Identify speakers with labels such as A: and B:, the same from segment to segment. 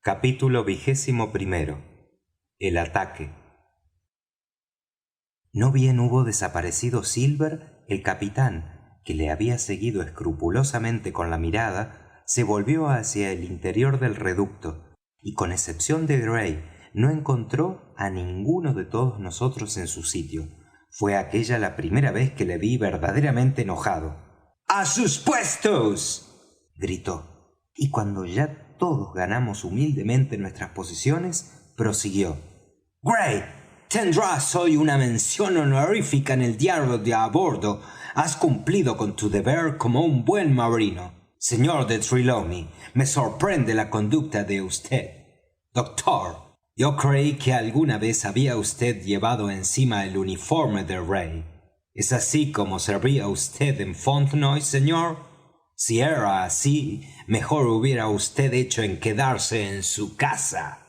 A: Capítulo 21. El ataque. No bien hubo desaparecido Silver, el capitán, que le había seguido escrupulosamente con la mirada, se volvió hacia el interior del reducto, y con excepción de Gray, no encontró á ninguno de todos nosotros en su sitio. Fue aquella la primera vez que le vi verdaderamente enojado. ¡A sus puestos!, gritó, y cuando ya todos ganamos humildemente nuestras posiciones, prosiguió: Gray, tendrás hoy una mención honorífica en el diario de á bordo. Has cumplido con tu deber como un buen marino. Señor de Trelawney, me sorprende la conducta de vd. Doctor, yo creí que alguna vez había vd llevado encima el uniforme del rey. ¿Es así como servía vd en Fontenoy, señor? Si era así, mejor hubiera vd hecho en quedarse en su casa.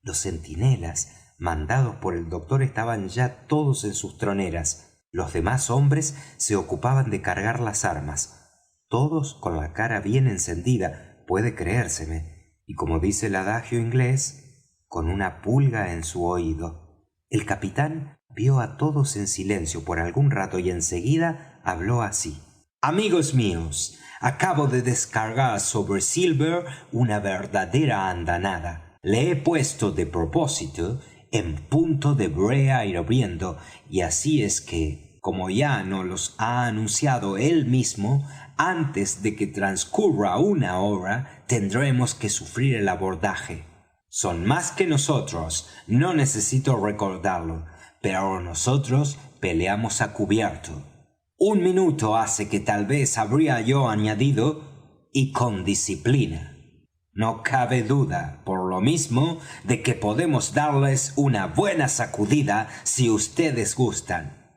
A: Los centinelas mandados por el doctor estaban ya todos en sus troneras. Los demás hombres se ocupaban de cargar las armas, todos con la cara bien encendida, puede creérseme, y como dice el adagio inglés, con una pulga en su oído. El capitán vió a todos en silencio por algún rato y enseguida habló así: Amigos míos, acabo de descargar sobre Silver una verdadera andanada. Le he puesto de propósito en punto de brea hirviendo, y así es que, como ya nos los ha anunciado él mismo, antes de que transcurra una hora tendremos que sufrir el abordaje. Son más que nosotros, no necesito recordarlo, pero nosotros peleamos a cubierto. Un minuto hace que tal vez habría yo añadido, y con disciplina. No cabe duda, por lo mismo, de que podemos darles una buena sacudida si vds gustan.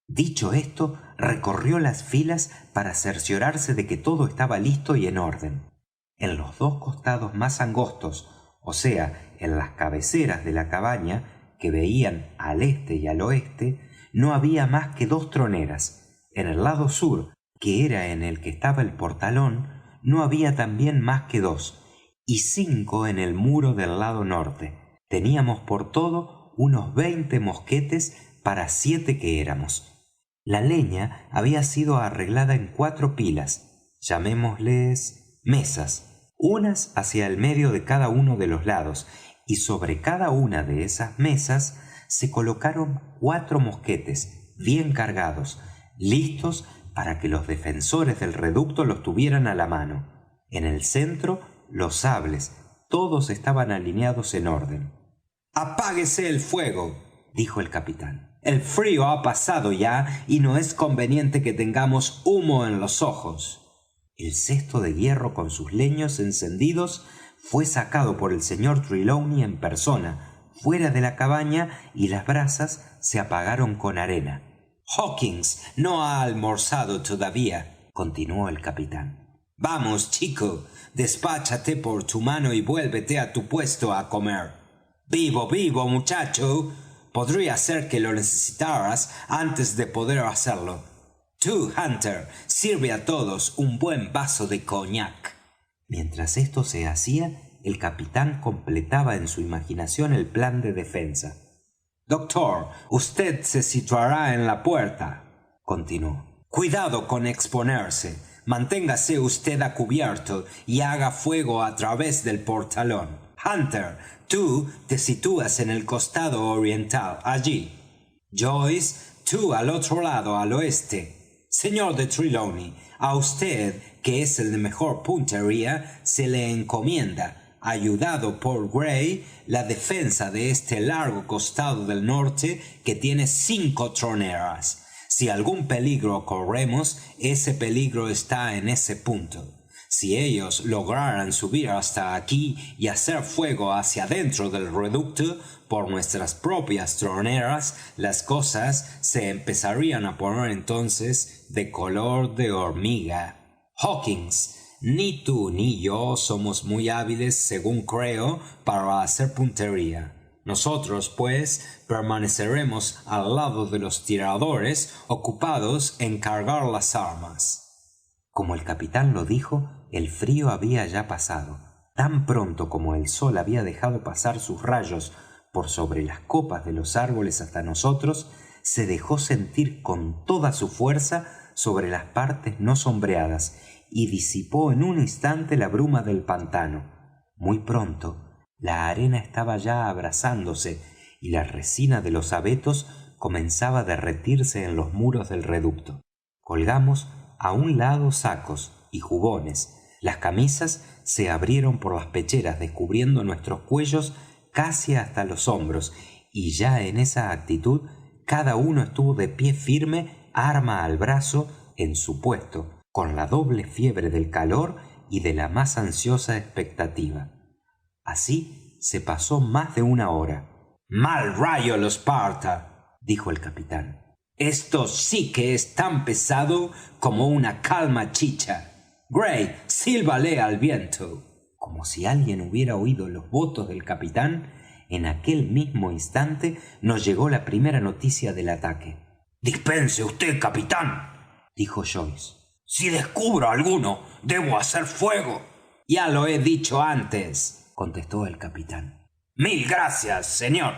A: Dicho esto, recorrió las filas para cerciorarse de que todo estaba listo y en orden. En los dos costados más angostos, o sea, en las cabeceras de la cabaña, que veían al este y al oeste, no había más que 2 troneras. En el lado sur, que era en el que estaba el portalón, no había también más que 2, y 5 en el muro del lado norte. Teníamos por todo unos 20 mosquetes para 7 que éramos. La leña había sido arreglada en 4 pilas, llamémosles mesas, unas hacia el medio de cada uno de los lados, y sobre cada una de esas mesas se colocaron 4 mosquetes bien cargados, listos para que los defensores del reducto los tuvieran a la mano. En el centro, los sables, todos estaban alineados en orden. «Apáguese el fuego», dijo el capitán. «El frío ha pasado ya y no es conveniente que tengamos humo en los ojos». El cesto de hierro con sus leños encendidos fue sacado por el sr Trelawney en persona, fuera de la cabaña, y las brasas se apagaron con arena. «Hawkins no ha almorzado todavía», continuó el capitán. «Vamos, chico, despáchate por tu mano y vuélvete a tu puesto a comer. Vivo, muchacho. Podría ser que lo necesitaras antes de poder hacerlo. Tú, Hunter, sirve a todos un buen vaso de cognac». Mientras esto se hacía, el capitán completaba en su imaginación el plan de defensa. «Doctor, vd se situará en la puerta», continuó. «Cuidado con exponerse. Manténgase vd a cubierto y haga fuego a través del portalón. Hunter, tú te sitúas en el costado oriental, allí. Joyce, tú al otro lado, al oeste. Señor de Trelawney, a vd, que es el de mejor puntería, se le encomienda, ayudado por Gray, la defensa de este largo costado del norte que tiene 5 troneras. Si algún peligro corremos, ese peligro está en ese punto. Si ellos lograran subir hasta aquí y hacer fuego hacia dentro del reducto por nuestras propias troneras, las cosas se empezarían a poner entonces de color de hormiga. Hawkins, ni tú ni yo somos muy hábiles, según creo, para hacer puntería. Nosotros, pues, permaneceremos al lado de los tiradores, ocupados en cargar las armas. Como el capitán lo dijo, el frío había ya pasado. Tan pronto como el sol había dejado pasar sus rayos por sobre las copas de los árboles hasta nosotros, se dejó sentir con toda su fuerza sobre las partes no sombreadas y disipó en un instante la bruma del pantano. Muy pronto la arena estaba ya abrasándose y la resina de los abetos comenzaba a derretirse en los muros del reducto. Colgamos a un lado sacos y jubones. Las camisas se abrieron por las pecheras, descubriendo nuestros cuellos casi hasta los hombros, y ya en esa actitud cada uno estuvo de pie firme, arma al brazo, en su puesto, con la doble fiebre del calor y de la más ansiosa expectativa. Así se pasó más de una hora. «Mal rayo lo Sparta», dijo el capitán. «Esto sí que es tan pesado como una calma chicha. Gray, sílbale al viento». Como si alguien hubiera oído los votos del capitán, en aquel mismo instante nos llegó la primera noticia del ataque. «Dispense usted, capitán», dijo Joyce. «Si descubro a alguno, debo hacer fuego». «Ya lo he dicho antes», contestó el capitán. «Mil gracias, señor»,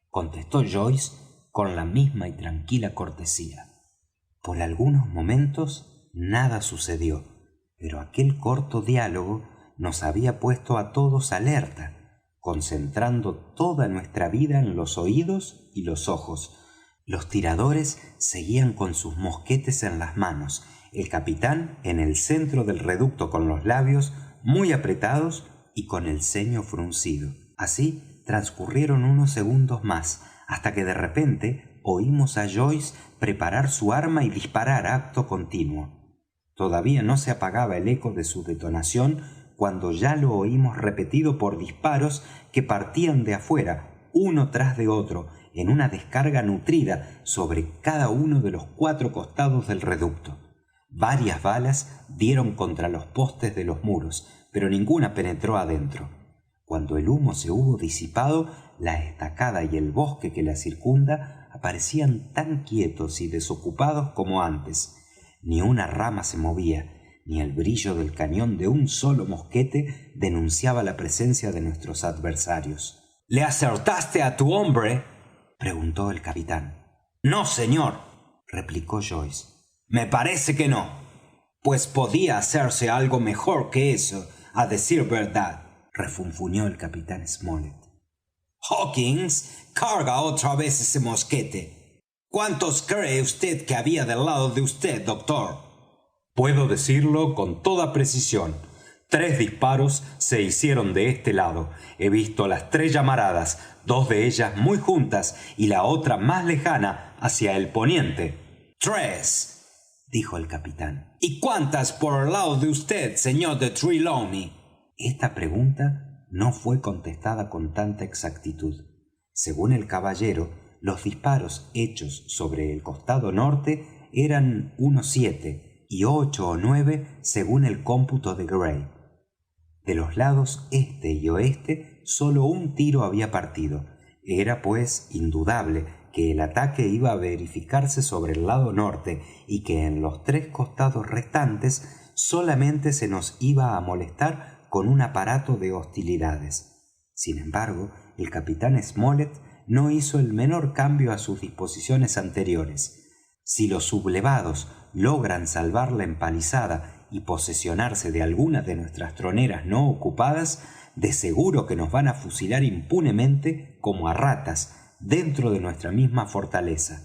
A: contestó Joyce con la misma y tranquila cortesía. Por algunos momentos nada sucedió, pero aquel corto diálogo nos había puesto a todos alerta, concentrando toda nuestra vida en los oídos y los ojos. Los tiradores seguían con sus mosquetes en las manos, el capitán en el centro del reducto con los labios muy apretados y con el ceño fruncido. Así transcurrieron unos segundos más, hasta que de repente oímos a Joyce preparar su arma y disparar acto continuo. Todavía no se apagaba el eco de su detonación cuando ya lo oímos repetido por disparos que partían de afuera, uno tras de otro, en una descarga nutrida sobre cada uno de los 4 costados del reducto. Varias balas dieron contra los postes de los muros, pero ninguna penetró adentro. Cuando el humo se hubo disipado, la estacada y el bosque que la circunda aparecían tan quietos y desocupados como antes. Ni una rama se movía, ni el brillo del cañón de un solo mosquete denunciaba la presencia de nuestros adversarios. «¿Le acertaste a tu hombre?», preguntó el capitán. «No, señor», replicó Joyce. «Me parece que no. Pues podía hacerse algo mejor que eso, a decir verdad», refunfuñó el capitán Smollet. «Hawkins, carga otra vez ese mosquete. ¿Cuántos cree usted que había del lado de usted, doctor?» «Puedo decirlo con toda precisión. 3 disparos se hicieron de este lado. He visto las 3 llamaradas, 2 de ellas muy juntas y la otra más lejana hacia el poniente». «3», dijo el capitán. «¿Y cuántas por el lado de usted, señor de Trelawney?» Esta pregunta no fue contestada con tanta exactitud. Según el caballero, los disparos hechos sobre el costado norte eran unos 7 y 8 o 9 según el cómputo de Gray. De los lados este y oeste solo un tiro había partido. Era pues indudable que el ataque iba a verificarse sobre el lado norte y que en los 3 costados restantes solamente se nos iba a molestar con un aparato de hostilidades. Sin embargo, el capitán Smollet no hizo el menor cambio a sus disposiciones anteriores. Si los sublevados logran salvar la empalizada y posesionarse de algunas de nuestras troneras no ocupadas, de seguro que nos van a fusilar impunemente como a ratas dentro de nuestra misma fortaleza.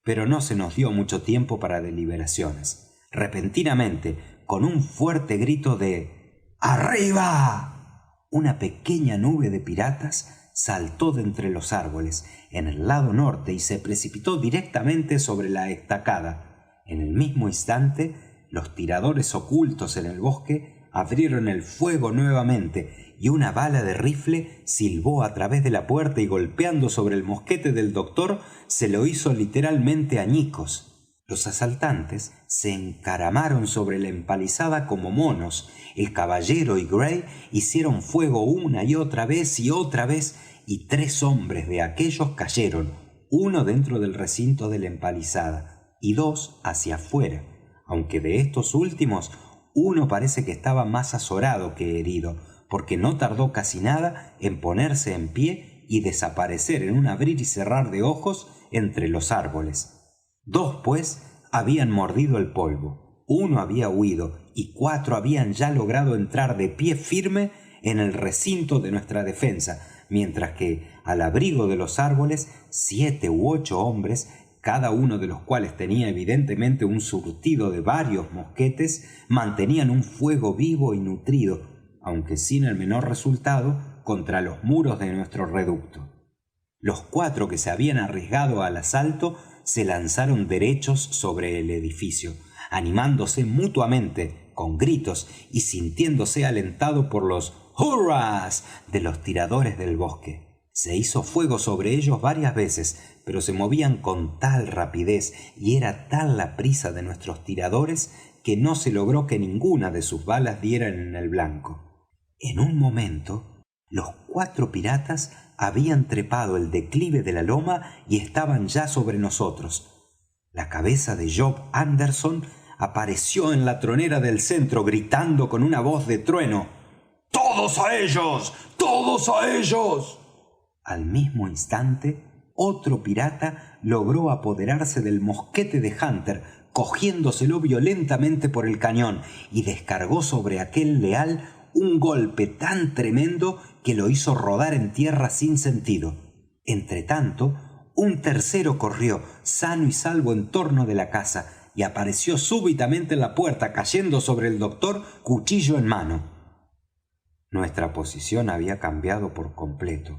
A: Pero no se nos dio mucho tiempo para deliberaciones. Repentinamente, con un fuerte grito de «¡Arriba!», una pequeña nube de piratas saltó de entre los árboles en el lado norte y se precipitó directamente sobre la estacada. En el mismo instante, los tiradores ocultos en el bosque abrieron el fuego nuevamente y una bala de rifle silbó a través de la puerta y golpeando sobre el mosquete del doctor se lo hizo literalmente añicos. Los asaltantes se encaramaron sobre la empalizada como monos. El caballero y Gray hicieron fuego una y otra vez, y 3 hombres de aquellos cayeron, uno dentro del recinto de la empalizada y 2 hacia afuera, aunque de estos últimos uno parece que estaba más azorado que herido, porque no tardó casi nada en ponerse en pie y desaparecer en un abrir y cerrar de ojos entre los árboles. 2 pues habían mordido el polvo, 1 había huido y 4 habían ya logrado entrar de pie firme en el recinto de nuestra defensa, mientras que al abrigo de los árboles 7 u 8 hombres, cada uno de los cuales tenía evidentemente un surtido de varios mosquetes, mantenían un fuego vivo y nutrido, aunque sin el menor resultado, contra los muros de nuestro reducto. Los 4 que se habían arriesgado al asalto se lanzaron derechos sobre el edificio, animándose mutuamente con gritos y sintiéndose alentado por los hurras de los tiradores del bosque. Se hizo fuego sobre ellos varias veces, pero se movían con tal rapidez y era tal la prisa de nuestros tiradores que no se logró que ninguna de sus balas diera en el blanco. En un momento, los 4 piratas habían trepado el declive de la loma y estaban ya sobre nosotros. La cabeza de Job Anderson apareció en la tronera del centro gritando con una voz de trueno: ¡Todos a ellos! ¡Todos a ellos! Al mismo instante, otro pirata logró apoderarse del mosquete de Hunter, cogiéndoselo violentamente por el cañón, y descargó sobre aquel leal un golpe tan tremendo que lo hizo rodar en tierra sin sentido. Entretanto, un tercero corrió sano y salvo en torno de la casa y apareció súbitamente en la puerta, cayendo sobre el doctor, cuchillo en mano. Nuestra posición había cambiado por completo.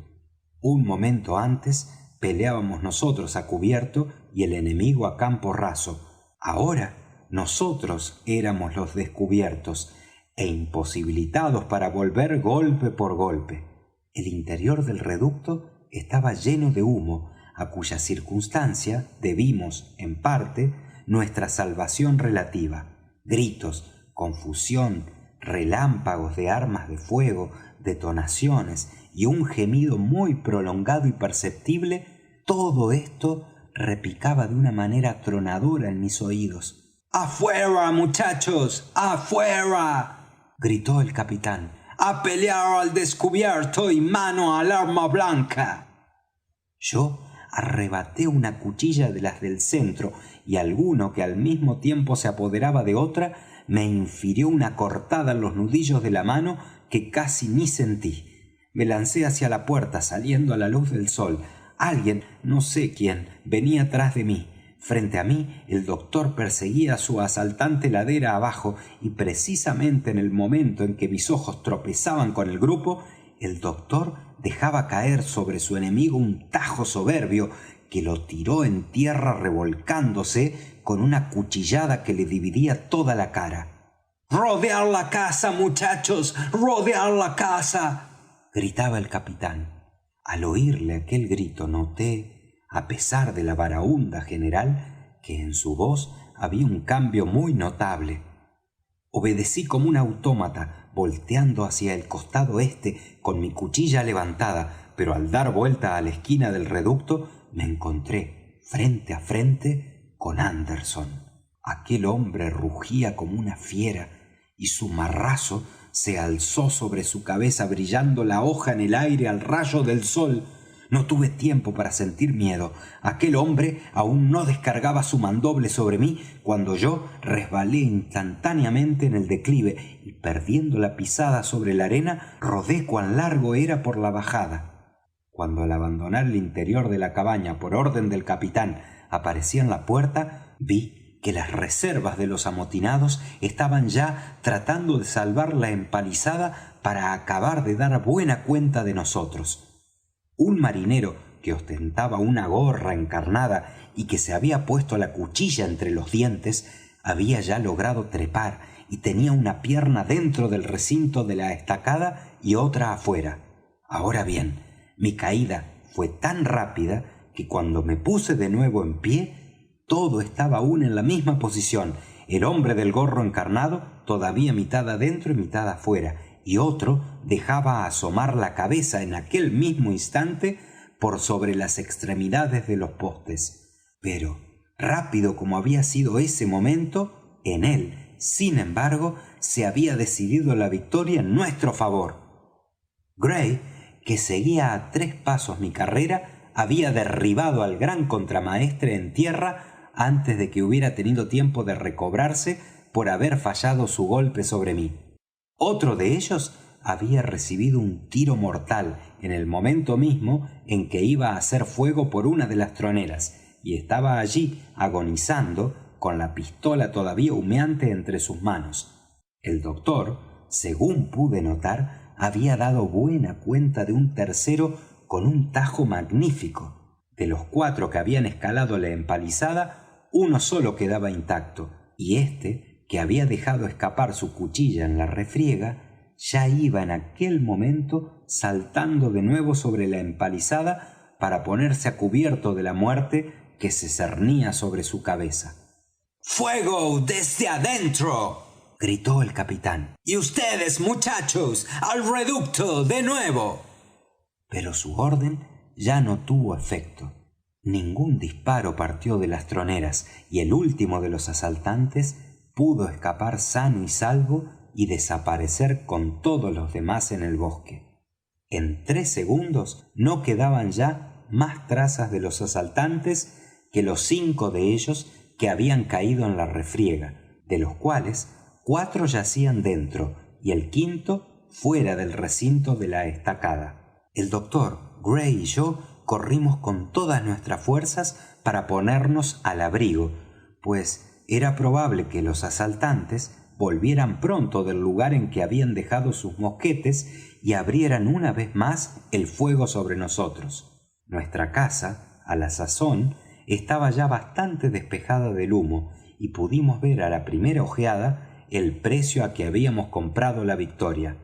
A: Un momento antes peleábamos nosotros a cubierto y el enemigo a campo raso. Ahora nosotros éramos los descubiertos e imposibilitados para volver golpe por golpe. El interior del reducto estaba lleno de humo, a cuya circunstancia debimos, en parte, nuestra salvación relativa. Gritos, confusión, relámpagos de armas de fuego, detonaciones y un gemido muy prolongado y perceptible, todo esto repicaba de una manera atronadora en mis oídos. ¡Afuera, muchachos! ¡Afuera!, gritó el capitán. ¡A pelear al descubierto y mano al arma blanca! Yo arrebaté una cuchilla de las del centro y alguno que al mismo tiempo se apoderaba de otra me infirió una cortada en los nudillos de la mano que casi ni sentí. Me lancé hacia la puerta, saliendo a la luz del sol. Alguien, no sé quién, venía tras de mí. Frente a mí, el doctor perseguía a su asaltante ladera abajo, y precisamente en el momento en que mis ojos tropezaban con el grupo, el doctor dejaba caer sobre su enemigo un tajo soberbio que lo tiró en tierra revolcándose con una cuchillada que le dividía toda la cara. ¡Rodear la casa, muchachos! ¡Rodear la casa!, gritaba el capitán. Al oírle aquel grito noté, a pesar de la baraúnda general, que en su voz había un cambio muy notable. Obedecí como un autómata, volteando hacia el costado este con mi cuchilla levantada, pero al dar vuelta a la esquina del reducto me encontré frente a frente con Anderson. Aquel hombre rugía como una fiera y su marrazo se alzó sobre su cabeza, brillando la hoja en el aire al rayo del sol. No tuve tiempo para sentir miedo. Aquel hombre aún no descargaba su mandoble sobre mí cuando yo resbalé instantáneamente en el declive y, perdiendo la pisada sobre la arena, rodé cuán largo era por la bajada. Cuando al abandonar el interior de la cabaña por orden del capitán aparecí en la puerta, vi que las reservas de los amotinados estaban ya tratando de salvar la empalizada para acabar de dar buena cuenta de nosotros. Un marinero que ostentaba una gorra encarnada y que se había puesto la cuchilla entre los dientes había ya logrado trepar y tenía una pierna dentro del recinto de la estacada y otra afuera. Ahora bien, mi caída fue tan rápida que cuando me puse de nuevo en pie, todo estaba aún en la misma posición, el hombre del gorro encarnado todavía mitad adentro y mitad afuera, y otro dejaba asomar la cabeza en aquel mismo instante por sobre las extremidades de los postes. Pero, rápido como había sido ese momento, en él, sin embargo, se había decidido la victoria en nuestro favor. Gray, que seguía á 3 pasos mi carrera, había derribado al gran contramaestre en tierra antes de que hubiera tenido tiempo de recobrarse por haber fallado su golpe sobre mí. Otro de ellos había recibido un tiro mortal en el momento mismo en que iba a hacer fuego por una de las troneras, y estaba allí agonizando con la pistola todavía humeante entre sus manos. El doctor, según pude notar, había dado buena cuenta de un tercero con un tajo magnífico. De los 4 que habían escalado la empalizada, uno solo quedaba intacto, y éste, que había dejado escapar su cuchilla en la refriega, ya iba en aquel momento saltando de nuevo sobre la empalizada para ponerse a cubierto de la muerte que se cernía sobre su cabeza. ¡Fuego desde adentro!, gritó el capitán. ¡Y ustedes, muchachos, al reducto de nuevo! Pero su orden ya no tuvo efecto. Ningún disparo partió de las troneras, y el último de los asaltantes pudo escapar sano y salvo y desaparecer con todos los demás en el bosque. En 3 segundos no quedaban ya más trazas de los asaltantes que los 5 de ellos que habían caído en la refriega, de los cuales 4 yacían dentro y el 5º fuera del recinto de la estacada. El doctor, Gray y yo corrimos con todas nuestras fuerzas para ponernos al abrigo, pues era probable que los asaltantes volvieran pronto del lugar en que habían dejado sus mosquetes y abrieran una vez más el fuego sobre nosotros. Nuestra casa, a la sazón, estaba ya bastante despejada del humo, y pudimos ver a la primera ojeada el precio a que habíamos comprado la victoria.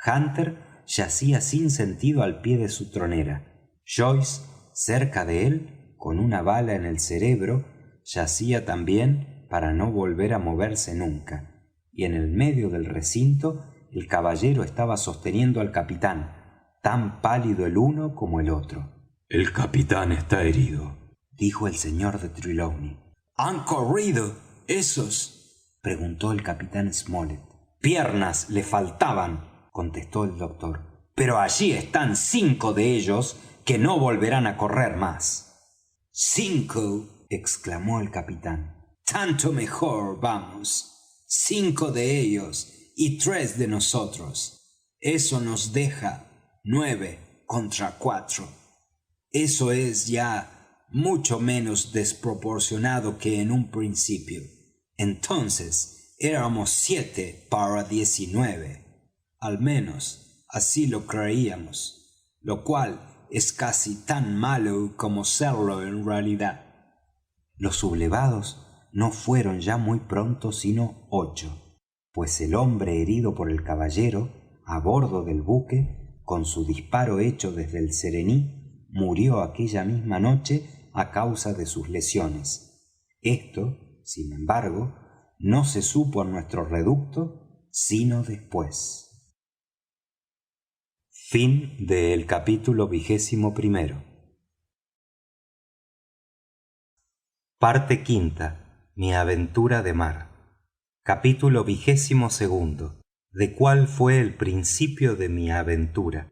A: Hunter yacía sin sentido al pie de su tronera. Joyce, cerca de él, con una bala en el cerebro, yacía también para no volver a moverse nunca. Y en el medio del recinto el caballero estaba sosteniendo al capitán, tan pálido el uno como el otro.
B: El capitán está herido,
A: dijo el señor de Trelawney.
B: ¿Han corrido esos?,
A: preguntó el capitán Smollet. Piernas le faltaban, contestó el doctor, pero allí están 5 de ellos que no volverán a correr más.
B: ¿5?
A: exclamó el capitán.
B: Tanto mejor, vamos. 5 de ellos y 3 de nosotros. Eso nos deja 9 contra 4. Eso es ya mucho menos desproporcionado que en un principio. Entonces éramos 7 para 19. Al menos así lo creíamos, lo cual es casi tan malo como serlo en realidad.
A: Los sublevados no fueron ya muy pronto sino 8, pues el hombre herido por el caballero a bordo del buque, con su disparo hecho desde el Serení, murió aquella misma noche a causa de sus lesiones. Esto, sin embargo, no se supo en nuestro reducto sino después. Fin del capítulo 21. Parte quinta. Mi aventura de mar. Capítulo 22. De cuál fue el principio de mi aventura.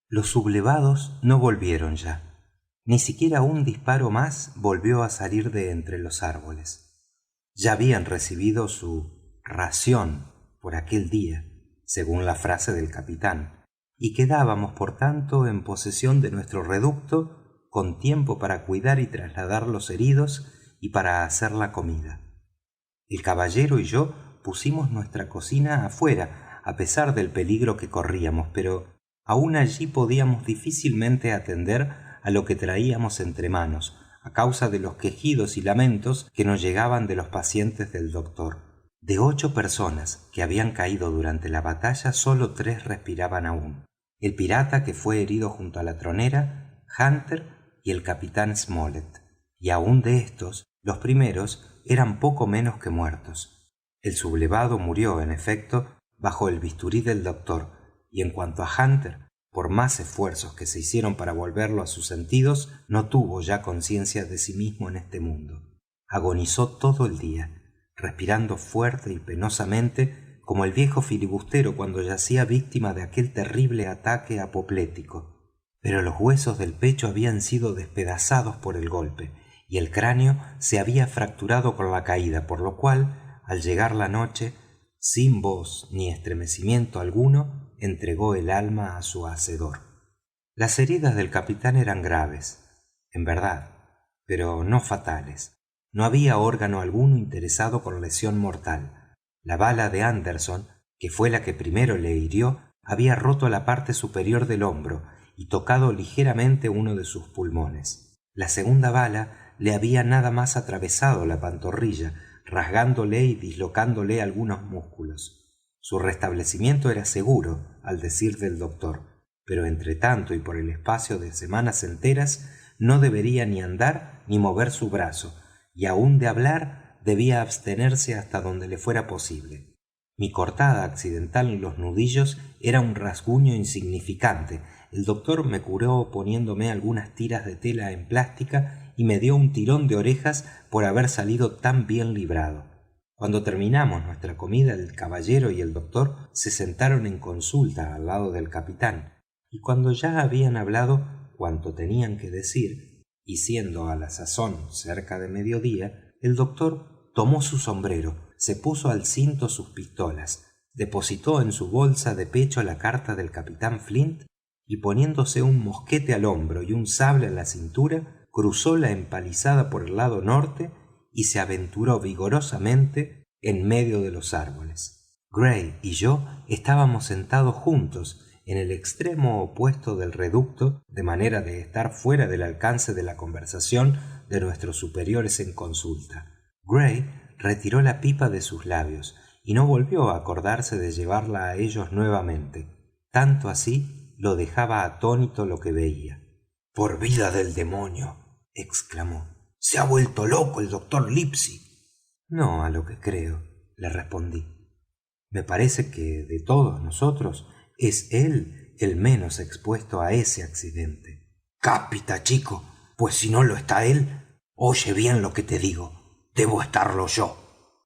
A: Los sublevados no volvieron ya. Ni siquiera un disparo más volvió a salir de entre los árboles. Ya habían recibido su ración por aquel día, según la frase del capitán, y quedábamos, por tanto, en posesión de nuestro reducto, con tiempo para cuidar y trasladar los heridos y para hacer la comida. El caballero y yo pusimos nuestra cocina afuera, a pesar del peligro que corríamos, pero aún allí podíamos difícilmente atender a lo que traíamos entre manos, a causa de los quejidos y lamentos que nos llegaban de los pacientes del doctor. De 8 personas que habían caído durante la batalla, solo 3 respiraban aún: el pirata que fue herido junto a la tronera, Hunter y el capitán Smollet. Y aún de estos, los primeros eran poco menos que muertos. El sublevado murió, en efecto, bajo el bisturí del doctor, y en cuanto a Hunter, por más esfuerzos que se hicieron para volverlo a sus sentidos, no tuvo ya conciencia de sí mismo en este mundo. Agonizó todo el día, respirando fuerte y penosamente, como el viejo filibustero cuando yacía víctima de aquel terrible ataque apoplético. Pero los huesos del pecho habían sido despedazados por el golpe, y el cráneo se había fracturado con la caída, por lo cual, al llegar la noche, sin voz ni estremecimiento alguno, entregó el alma a su hacedor. Las heridas del capitán eran graves, en verdad, pero no fatales. No había órgano alguno interesado con lesión mortal. La bala de Anderson, que fue la que primero le hirió, había roto la parte superior del hombro y tocado ligeramente uno de sus pulmones. La segunda bala le había nada más atravesado la pantorrilla, rasgándole y dislocándole algunos músculos. Su restablecimiento era seguro, al decir del doctor, pero entre tanto y por el espacio de semanas enteras no debería ni andar ni mover su brazo, y aun de hablar debía abstenerse hasta donde le fuera posible. Mi cortada accidental en los nudillos era un rasguño insignificante. El doctor me curó poniéndome algunas tiras de tela en plástica y me dio un tirón de orejas por haber salido tan bien librado. Cuando terminamos nuestra comida, el caballero y el doctor se sentaron en consulta al lado del capitán, y cuando ya habían hablado cuanto tenían que decir, y siendo a la sazón cerca de mediodía, el doctor tomó su sombrero, se puso al cinto sus pistolas, depositó en su bolsa de pecho la carta del capitán Flint y poniéndose un mosquete al hombro y un sable en la cintura, cruzó la empalizada por el lado norte y se aventuró vigorosamente en medio de los árboles. Gray y yo estábamos sentados juntos en el extremo opuesto del reducto, de manera de estar fuera del alcance de la conversación de nuestros superiores en consulta. Gray retiró la pipa de sus labios y no volvió a acordarse de llevarla a ellos nuevamente. Tanto así lo dejaba atónito lo que veía. «Por vida del demonio», exclamó, «se ha vuelto loco el doctor Livesey». «No, a lo que creo», le respondí. «Me parece que de todos nosotros es él el menos expuesto a ese accidente». «Cápita, chico, pues si no lo está él, oye bien lo que te digo. Debo estarlo yo».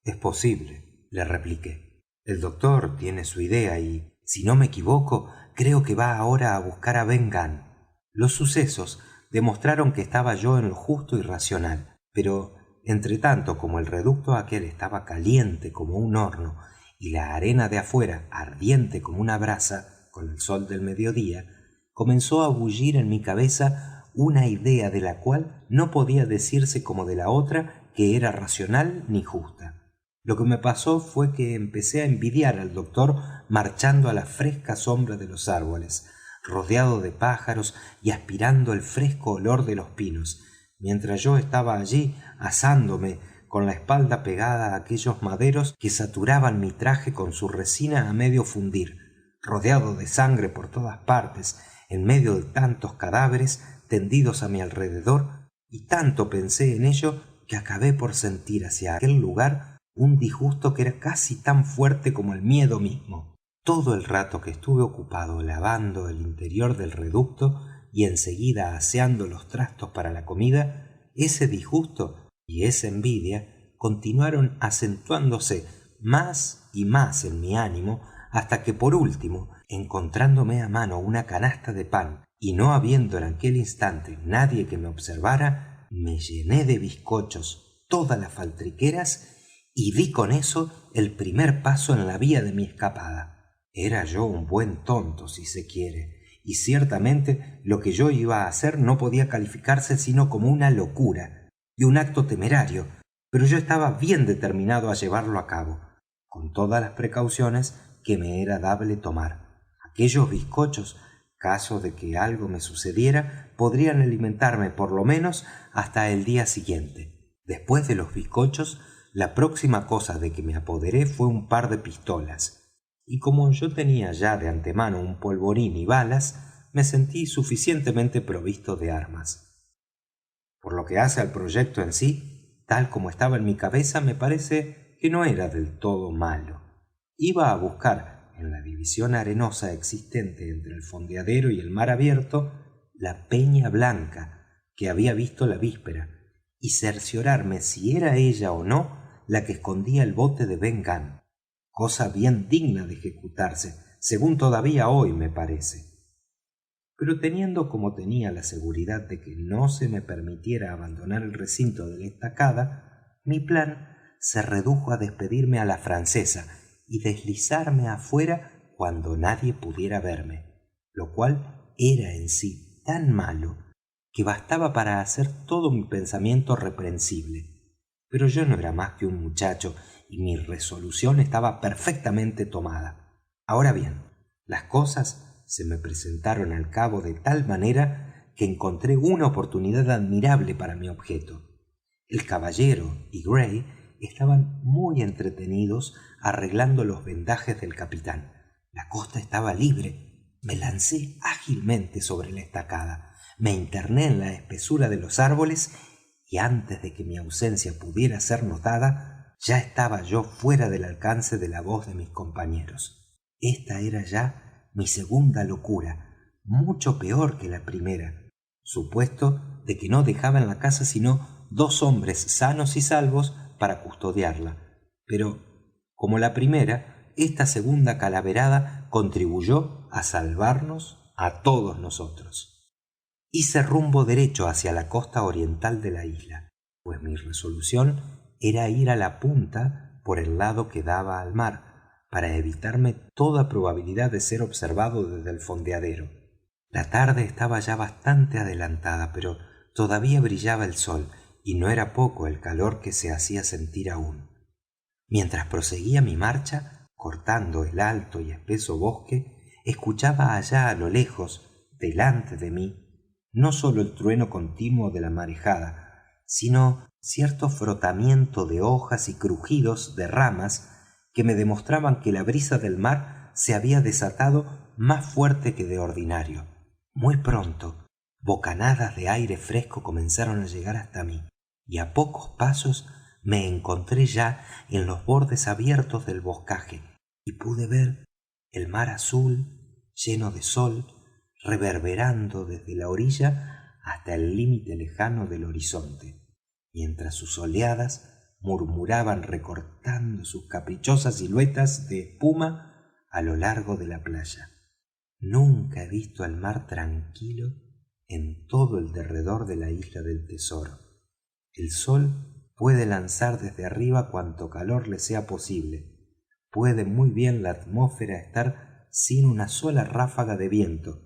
A: «Es posible», le repliqué. «El doctor tiene su idea y, si no me equivoco, creo que va ahora a buscar a Ben Gunn». Los sucesos demostraron que estaba yo en lo justo y racional, pero entre tanto como el reducto aquel estaba caliente como un horno y la arena de afuera ardiente como una brasa con el sol del mediodía, comenzó a bullir en mi cabeza una idea de la cual no podía decirse como de la otra que era racional ni justa. Lo que me pasó fue que empecé a envidiar al doctor marchando a la fresca sombra de los árboles, rodeado de pájaros y aspirando el fresco olor de los pinos, mientras yo estaba allí asándome con la espalda pegada a aquellos maderos que saturaban mi traje con su resina a medio fundir, rodeado de sangre por todas partes, en medio de tantos cadáveres tendidos a mi alrededor, y tanto pensé en ello que acabé por sentir hacia aquel lugar un disgusto que era casi tan fuerte como el miedo mismo. Todo el rato que estuve ocupado lavando el interior del reducto y enseguida aseando los trastos para la comida, ese disgusto y esa envidia continuaron acentuándose más y más en mi ánimo hasta que por último, encontrándome a mano una canasta de pan y no habiendo en aquel instante nadie que me observara, me llené de bizcochos todas las faltriqueras y di con eso el primer paso en la vía de mi escapada. Era yo un buen tonto, si se quiere, y ciertamente lo que yo iba a hacer no podía calificarse sino como una locura y un acto temerario, pero yo estaba bien determinado a llevarlo a cabo, con todas las precauciones que me era dable tomar. Aquellos bizcochos, caso de que algo me sucediera, podrían alimentarme por lo menos hasta el día siguiente. Después de los bizcochos, la próxima cosa de que me apoderé fue un par de pistolas, y como yo tenía ya de antemano un polvorín y balas, me sentí suficientemente provisto de armas. Por lo que hace al proyecto en sí, tal como estaba en mi cabeza, me parece que no era del todo malo. Iba a buscar, en la división arenosa existente entre el fondeadero y el mar abierto, la peña blanca que había visto la víspera, y cerciorarme si era ella o no la que escondía el bote de Ben Gunn. cosa bien digna de ejecutarse, según todavía hoy me parece. Pero teniendo como tenía la seguridad de que no se me permitiera abandonar el recinto de la estacada, mi plan se redujo a despedirme a la francesa y deslizarme afuera cuando nadie pudiera verme, lo cual era en sí tan malo que bastaba para hacer todo mi pensamiento reprensible. Pero yo no era más que un muchacho y mi resolución estaba perfectamente tomada. Ahora bien, las cosas se me presentaron al cabo de tal manera que encontré una oportunidad admirable para mi objeto. El caballero y Gray estaban muy entretenidos arreglando los vendajes del capitán. La costa estaba libre. Me lancé ágilmente sobre la estacada, me interné en la espesura de los árboles y antes de que mi ausencia pudiera ser notada, ya estaba yo fuera del alcance de la voz de mis compañeros. Esta era ya mi segunda locura, mucho peor que la primera, supuesto de que no dejaba en la casa sino 2 hombres sanos y salvos para custodiarla. Pero, como la primera, esta segunda calaverada contribuyó a salvarnos a todos nosotros. Hice rumbo derecho hacia la costa oriental de la isla, pues mi resolución era ir a la punta por el lado que daba al mar, para evitarme toda probabilidad de ser observado desde el fondeadero. La tarde estaba ya bastante adelantada, pero todavía brillaba el sol, y no era poco el calor que se hacía sentir aún. Mientras proseguía mi marcha, cortando el alto y espeso bosque, escuchaba allá a lo lejos, delante de mí, no sólo el trueno continuo de la marejada, sino cierto frotamiento de hojas y crujidos de ramas que me demostraban que la brisa del mar se había desatado más fuerte que de ordinario. Muy pronto, bocanadas de aire fresco comenzaron a llegar hasta mí, y a pocos pasos me encontré ya en los bordes abiertos del boscaje, y pude ver el mar azul, lleno de sol, reverberando desde la orilla hasta el límite lejano del horizonte, mientras sus oleadas murmuraban recortando sus caprichosas siluetas de espuma a lo largo de la playa. Nunca he visto al mar tranquilo en todo el derredor de la isla del tesoro. El sol puede lanzar desde arriba cuanto calor le sea posible. Puede muy bien la atmósfera estar sin una sola ráfaga de viento,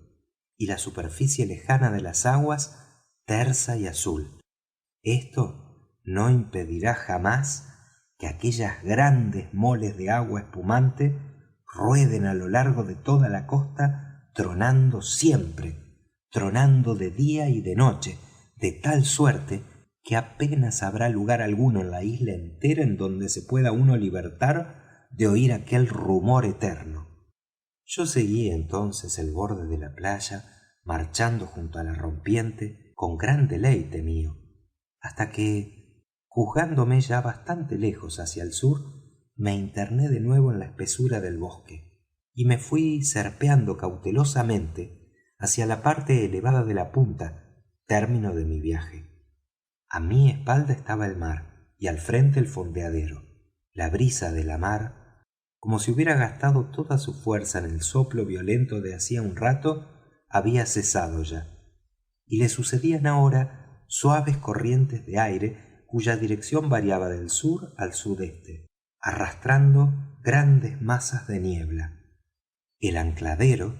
A: y la superficie lejana de las aguas tersa y azul. Esto no impedirá jamás que aquellas grandes moles de agua espumante rueden a lo largo de toda la costa, tronando siempre, tronando de día y de noche, de tal suerte que apenas habrá lugar alguno en la isla entera en donde se pueda uno libertar de oír aquel rumor eterno. Yo seguí entonces el borde de la playa, marchando junto a la rompiente con gran deleite mío, hasta que, juzgándome ya bastante lejos hacia el sur, me interné de nuevo en la espesura del bosque y me fui serpeando cautelosamente hacia la parte elevada de la punta, término de mi viaje. A mi espalda estaba el mar y al frente el fondeadero. La brisa de la mar, como si hubiera gastado toda su fuerza en el soplo violento de hacía un rato, había cesado ya, y le sucedían ahora suaves corrientes de aire cuya dirección variaba del sur al sudeste, arrastrando grandes masas de niebla. El ancladero,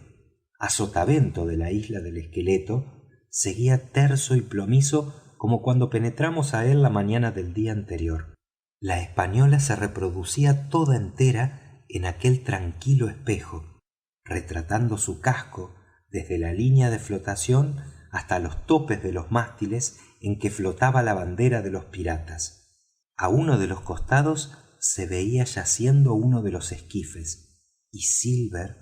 A: a sotavento de la isla del Esqueleto, seguía terso y plomizo como cuando penetramos a él la mañana del día anterior. La Española se reproducía toda entera en aquel tranquilo espejo, retratando su casco desde la línea de flotación hasta los topes de los mástiles en que flotaba la bandera de los piratas. A uno de los costados se veía yaciendo uno de los esquifes, y Silver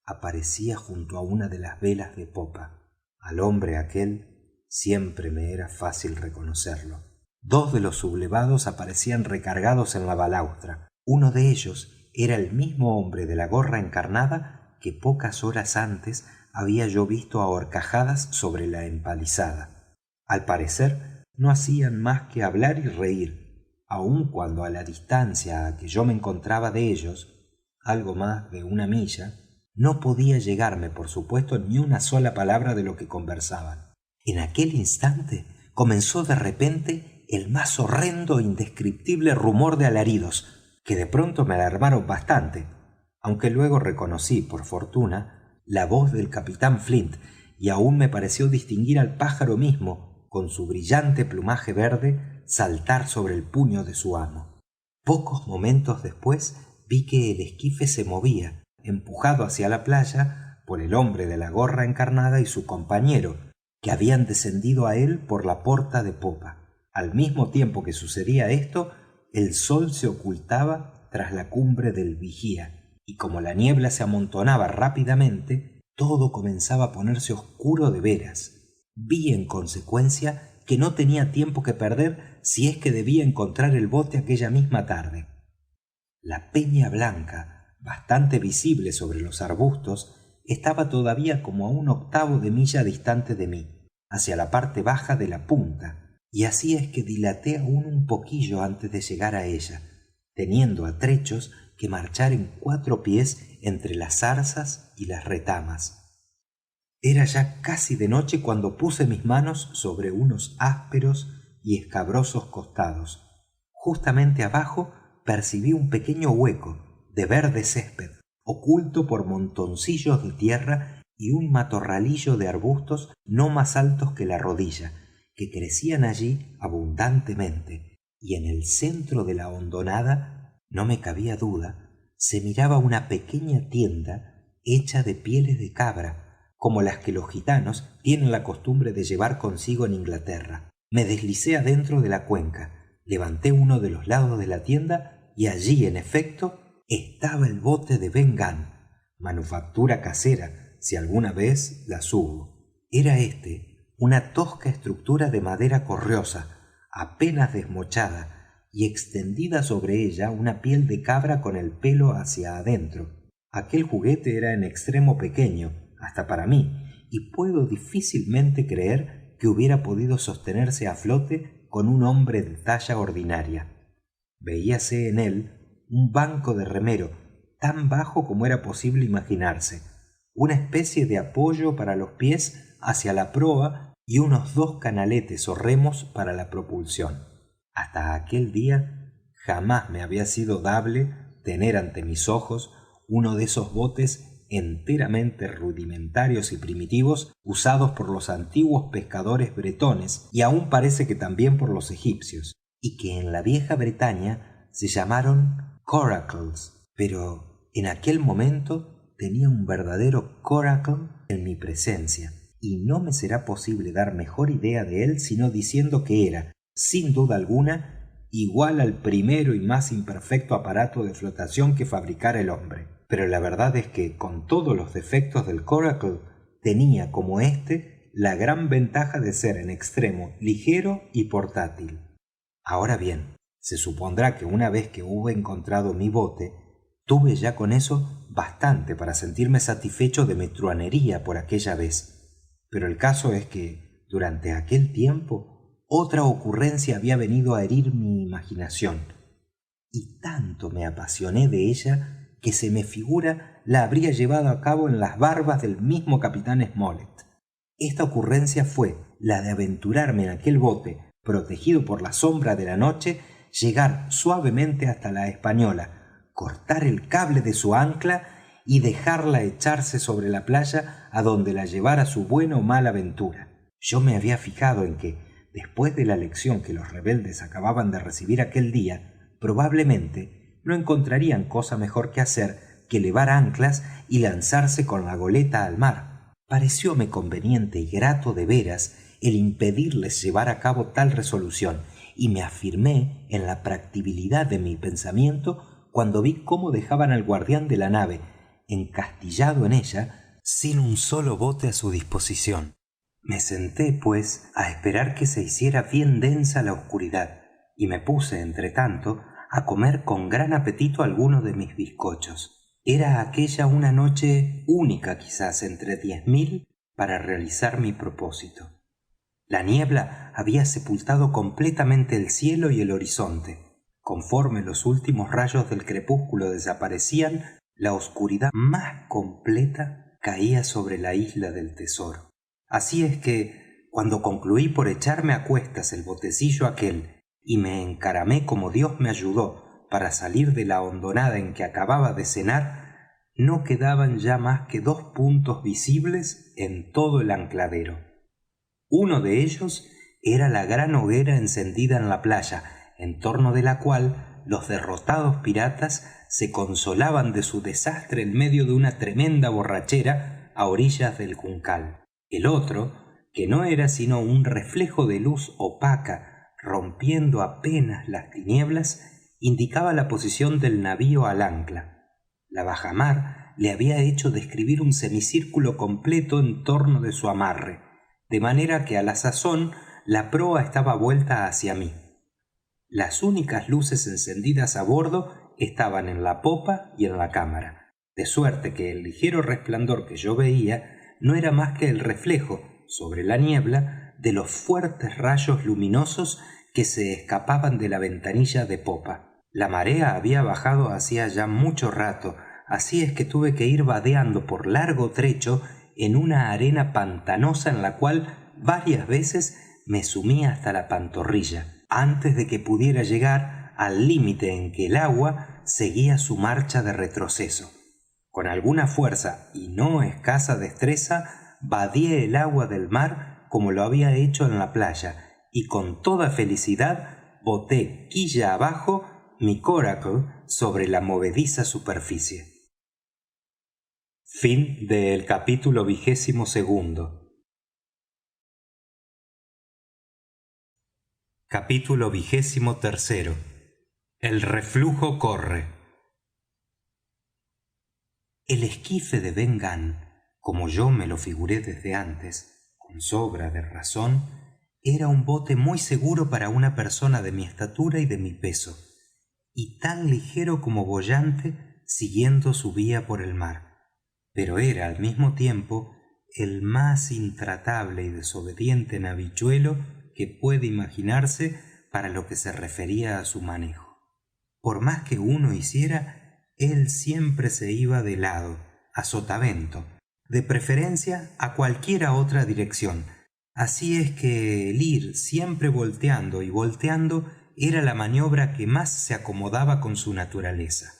A: aparecía junto a una de las velas de popa. Al hombre aquel siempre me era fácil reconocerlo. 2 de los sublevados aparecían recargados en la balaustra. Uno de ellos era el mismo hombre de la gorra encarnada que pocas horas antes había yo visto a horcajadas sobre la empalizada. Al parecer no hacían más que hablar y reír, aun cuando a la distancia a que yo me encontraba de ellos algo más de una milla, no podía llegarme, por supuesto, ni una sola palabra de lo que conversaban. En aquel instante comenzó de repente el más horrendo e indescriptible rumor de alaridos, que de pronto me alarmaron bastante, aunque luego reconocí, por fortuna, la voz del capitán Flint, y aún me pareció distinguir al pájaro mismo, con su brillante plumaje verde, saltar sobre el puño de su amo. Pocos momentos después vi que el esquife se movía, empujado hacia la playa por el hombre de la gorra encarnada y su compañero, que habían descendido a él por la porta de popa. Al mismo tiempo que sucedía esto, el sol se ocultaba tras la cumbre del Vigía, y como la niebla se amontonaba rápidamente, todo comenzaba a ponerse oscuro de veras. Vi en consecuencia que no tenía tiempo que perder si es que debía encontrar el bote aquella misma tarde. La Peña Blanca, bastante visible sobre los arbustos, estaba todavía como a 1/8 de milla distante de mí, hacia la parte baja de la punta, y así es que dilaté aún un poquillo antes de llegar a ella, teniendo a trechos que marchar en 4 pies entre las zarzas y las retamas. Era ya casi de noche cuando puse mis manos sobre unos ásperos y escabrosos costados. Justamente abajo percibí un pequeño hueco de verde césped, oculto por montoncillos de tierra y un matorralillo de arbustos no más altos que la rodilla, que crecían allí abundantemente, y en el centro de la hondonada, no me cabía duda, se miraba una pequeña tienda hecha de pieles de cabra, como las que los gitanos tienen la costumbre de llevar consigo en Inglaterra. Me deslicé adentro de la cuenca, levanté uno de los lados de la tienda y allí, en efecto, estaba el bote de Ben Gunn, manufactura casera, si alguna vez las hubo. Era una tosca estructura de madera correosa, apenas desmochada, y extendida sobre ella una piel de cabra con el pelo hacia adentro. Aquel juguete era en extremo pequeño, hasta para mí, y puedo difícilmente creer que hubiera podido sostenerse a flote con un hombre de talla ordinaria. Veíase en él un banco de remero, tan bajo como era posible imaginarse, una especie de apoyo para los pies hacia la proa y unos 2 canaletes o remos para la propulsión. Hasta aquel día jamás me había sido dable tener ante mis ojos uno de esos botes enteramente rudimentarios y primitivos usados por los antiguos pescadores bretones y aún parece que también por los egipcios, y que en la vieja Bretaña se llamaron coracles, pero en aquel momento tenía un verdadero coracle en mi presencia, y no me será posible dar mejor idea de él sino diciendo que era, sin duda alguna, igual al primero y más imperfecto aparato de flotación que fabricara el hombre. Pero la verdad es que, con todos los defectos del coracle, tenía como la gran ventaja de ser en extremo ligero y portátil. Ahora bien, se supondrá que una vez que hube encontrado mi bote, tuve ya con eso bastante para sentirme satisfecho de mi truhanería por aquella vez. Pero el caso es que, durante aquel tiempo, otra ocurrencia había venido a herir mi imaginación, y tanto me apasioné de ella que se me figura la habría llevado a cabo en las barbas del mismo capitán Smollet. Esta ocurrencia fue la de aventurarme en aquel bote, protegido por la sombra de la noche, llegar suavemente hasta la Española, cortar el cable de su ancla y dejarla echarse sobre la playa a donde la llevara su buena o mala ventura. Yo me había fijado en que, después de la lección que los rebeldes acababan de recibir aquel día, probablemente no encontrarían cosa mejor que hacer que levar anclas y lanzarse con la goleta al mar. Parecióme conveniente y grato de veras el impedirles llevar a cabo tal resolución, y me afirmé en la practicabilidad de mi pensamiento cuando vi cómo dejaban al guardián de la nave encastillado en ella sin un solo bote a su disposición. Me senté, pues, a esperar que se hiciera bien densa la oscuridad, y me puse, entre tanto, a comer con gran apetito algunos de mis bizcochos. Era aquella una noche única quizás entre 10,000 para realizar mi propósito. La niebla había sepultado completamente el cielo y el horizonte. Conforme los últimos rayos del crepúsculo desaparecían, la oscuridad más completa caía sobre la isla del tesoro. Así es que, cuando concluí por echarme á cuestas el botecillo aquel y me encaramé como Dios me ayudó para salir de la hondonada en que acababa de cenar, no quedaban ya más que 2 puntos visibles en todo el ancladero. Uno de ellos era la gran hoguera encendida en la playa, en torno de la cual los derrotados piratas se consolaban de su desastre en medio de una tremenda borrachera á orillas del juncal. El otro, que no era sino un reflejo de luz opaca rompiendo apenas las tinieblas, indicaba la posición del navío al ancla. La bajamar le había hecho describir un semicírculo completo en torno de su amarre, de manera que á la sazón la proa estaba vuelta hacia mí. Las únicas luces encendidas á bordo estaban en la popa y en la cámara, de suerte que el ligero resplandor que yo veía no era más que el reflejo, sobre la niebla, de los fuertes rayos luminosos que se escapaban de la ventanilla de popa. La marea había bajado hacía ya mucho rato, así es que tuve que ir vadeando por largo trecho en una arena pantanosa en la cual varias veces me sumí hasta la pantorrilla, antes de que pudiera llegar al límite en que el agua seguía su marcha de retroceso. Con alguna fuerza y no escasa destreza vadeé el agua del mar como lo había hecho en la playa, y con toda felicidad boté quilla abajo mi coracle sobre la movediza superficie. Fin del capítulo 22. Capítulo 23. El reflujo corre. El esquife de Ben Gunn, como yo me lo figuré desde antes, con sobra de razón, era un bote muy seguro para una persona de mi estatura y de mi peso, y tan ligero como boyante siguiendo su vía por el mar, pero era al mismo tiempo el más intratable y desobediente navichuelo que puede imaginarse para lo que se refería á su manejo. Por más que uno hiciera, él siempre se iba de lado, a sotavento, de preferencia a cualquiera otra dirección. Así es que el ir siempre volteando y volteando era la maniobra que más se acomodaba con su naturaleza.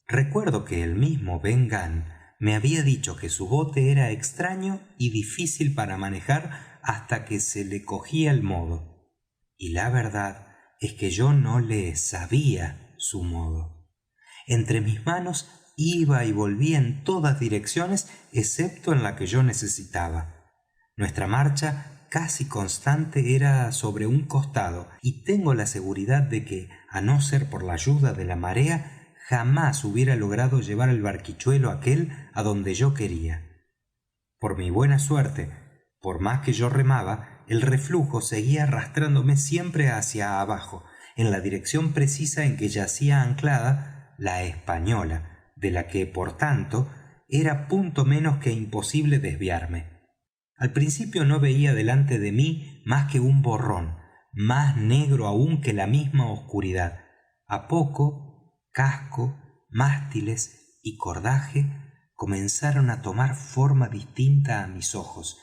A: Recuerdo que el mismo Ben Gunn me había dicho que su bote era extraño y difícil para manejar hasta que se le cogía el modo. Y la verdad es que yo no le sabía su modo. Entre mis manos iba y volvía en todas direcciones excepto en la que yo necesitaba. Nuestra marcha casi constante era sobre un costado, y tengo la seguridad de que, a no ser por la ayuda de la marea, jamás hubiera logrado llevar el barquichuelo aquel a donde yo quería. Por mi buena suerte, por más que yo remaba, el reflujo seguía arrastrándome siempre hacia abajo, en la dirección precisa en que yacía anclada la Española, de la que, por tanto, era punto menos que imposible desviarme. Al principio no veía delante de mí más que un borrón, más negro aún que la misma oscuridad. A poco, casco, mástiles y cordaje comenzaron a tomar forma distinta a mis ojos,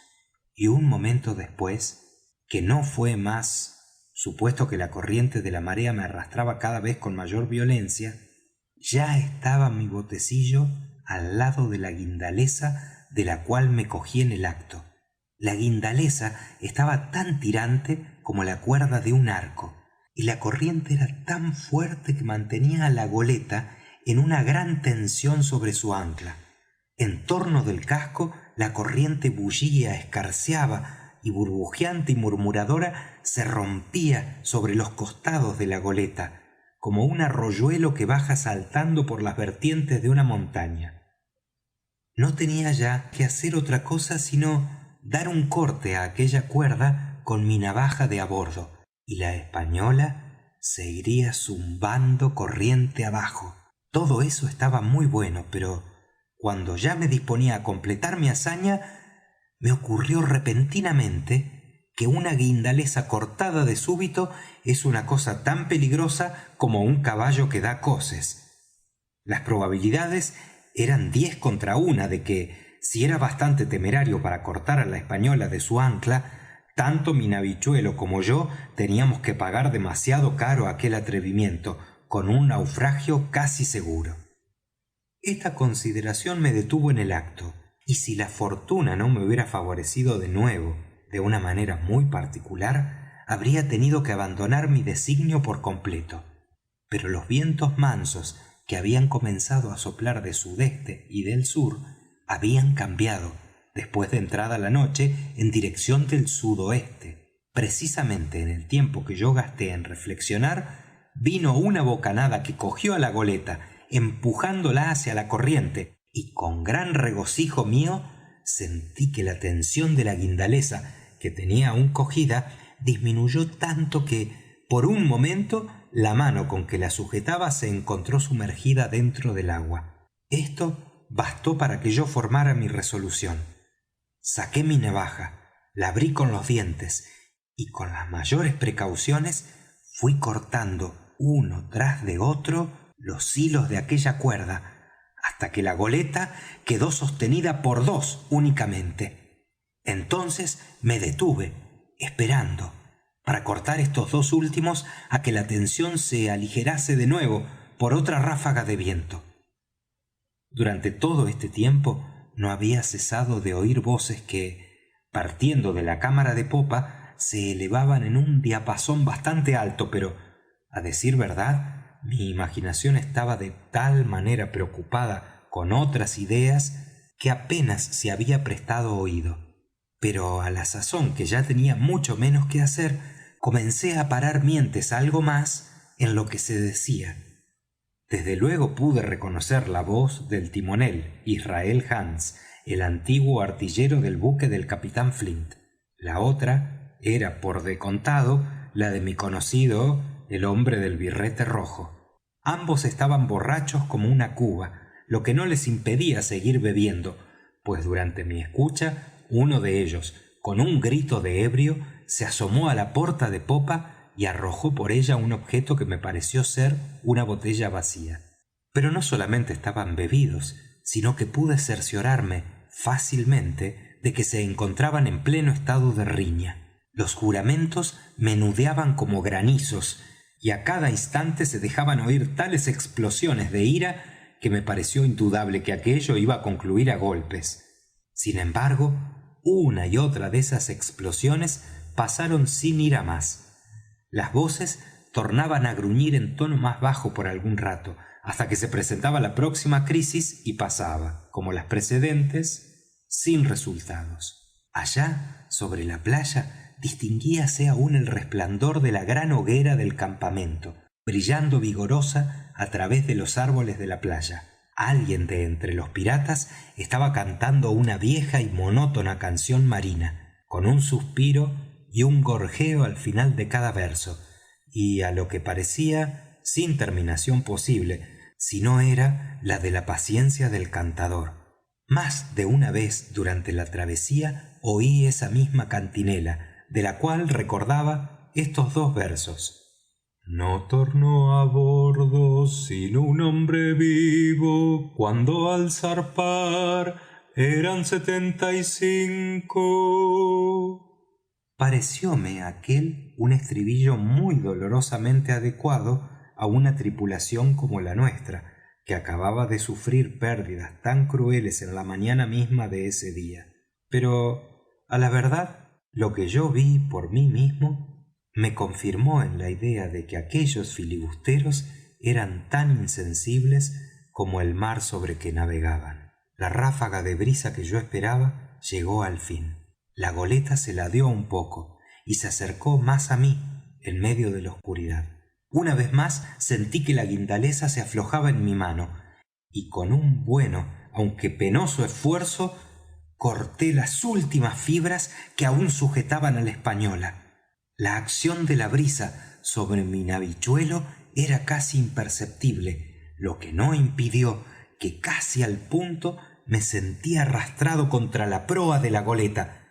A: y un momento después, que no fue más, supuesto que la corriente de la marea me arrastraba cada vez con mayor violencia, ya estaba mi botecillo al lado de la guindaleza de la cual me cogí en el acto. La guindaleza estaba tan tirante como la cuerda de un arco, y la corriente era tan fuerte que mantenía a la goleta en una gran tensión sobre su ancla. En torno del casco la corriente bullía, escarceaba, y burbujeante y murmuradora se rompía sobre los costados de la goleta, como un arroyuelo que baja saltando por las vertientes de una montaña. No tenía ya que hacer otra cosa sino dar un corte a aquella cuerda con mi navaja de á bordo, y la Española se iría zumbando corriente abajo. Todo eso estaba muy bueno, pero cuando ya me disponía a completar mi hazaña, me ocurrió repentinamente que una guindaleza cortada de súbito es una cosa tan peligrosa como un caballo que da coces. Las probabilidades eran 10 contra 1 de que, si era bastante temerario para cortar a la española de su ancla, tanto mi navichuelo como yo teníamos que pagar demasiado caro aquel atrevimiento, con un naufragio casi seguro. Esta consideración me detuvo en el acto, y si la fortuna no me hubiera favorecido de nuevo de una manera muy particular, habría tenido que abandonar mi designio por completo. Pero los vientos mansos que habían comenzado a soplar de sudeste y del sur habían cambiado, después de entrada la noche, en dirección del sudoeste. Precisamente en el tiempo que yo gasté en reflexionar, vino una bocanada que cogió a la goleta, empujándola hacia la corriente, y con gran regocijo mío sentí que la tensión de la guindaleza, que tenía aún cogida, disminuyó tanto que, por un momento, la mano con que la sujetaba se encontró sumergida dentro del agua. Esto bastó para que yo formara mi resolución. Saqué mi navaja, la abrí con los dientes y con las mayores precauciones fui cortando uno tras de otro los hilos de aquella cuerda hasta que la goleta quedó sostenida por 2 únicamente. Entonces me detuve, esperando, para cortar estos 2 últimos a que la tensión se aligerase de nuevo por otra ráfaga de viento. Durante todo este tiempo no había cesado de oír voces que, partiendo de la cámara de popa, se elevaban en un diapasón bastante alto, pero, a decir verdad, mi imaginación estaba de tal manera preocupada con otras ideas que apenas se había prestado oído. Pero a la sazón, que ya tenía mucho menos que hacer, comencé a parar mientes algo más en lo que se decía. Desde luego pude reconocer la voz del timonel, Israel Hands, el antiguo artillero del buque del capitán Flint. La otra era, por de contado, la de mi conocido, el hombre del birrete rojo. Ambos estaban borrachos como una cuba, lo que no les impedía seguir bebiendo, pues durante mi escucha uno de ellos, con un grito de ebrio, se asomó a la porta de popa y arrojó por ella un objeto que me pareció ser una botella vacía. Pero no solamente estaban bebidos, sino que pude cerciorarme fácilmente de que se encontraban en pleno estado de riña. Los juramentos menudeaban como granizos, y a cada instante se dejaban oír tales explosiones de ira que me pareció indudable que aquello iba a concluir a golpes. Sin embargo, una y otra de esas explosiones pasaron sin ir a más. Las voces tornaban a gruñir en tono más bajo por algún rato, hasta que se presentaba la próxima crisis y pasaba, como las precedentes, sin resultados. Allá, sobre la playa, distinguíase aún el resplandor de la gran hoguera del campamento, brillando vigorosa a través de los árboles de la playa. Alguien de entre los piratas estaba cantando una vieja y monótona canción marina, con un suspiro y un gorjeo al final de cada verso, y a lo que parecía sin terminación posible, si no era la de la paciencia del cantador. Más de una vez durante la travesía oí esa misma cantinela, de la cual recordaba estos 2 versos: No tornó a bordo sino un hombre vivo, cuando al zarpar eran 75. Parecióme aquel un estribillo muy dolorosamente adecuado a una tripulación como la nuestra, que acababa de sufrir pérdidas tan crueles en la mañana misma de ese día. Pero, a la verdad, lo que yo vi por mí mismo me confirmó en la idea de que aquellos filibusteros eran tan insensibles como el mar sobre que navegaban. La ráfaga de brisa que yo esperaba llegó al fin. La goleta se ladeó un poco y se acercó más a mí en medio de la oscuridad. Una vez más sentí que la guindaleza se aflojaba en mi mano, y con un bueno, aunque penoso esfuerzo, corté las últimas fibras que aún sujetaban a la española. La acción de la brisa sobre mi navichuelo era casi imperceptible, lo que no impidió que casi al punto me sentí arrastrado contra la proa de la goleta.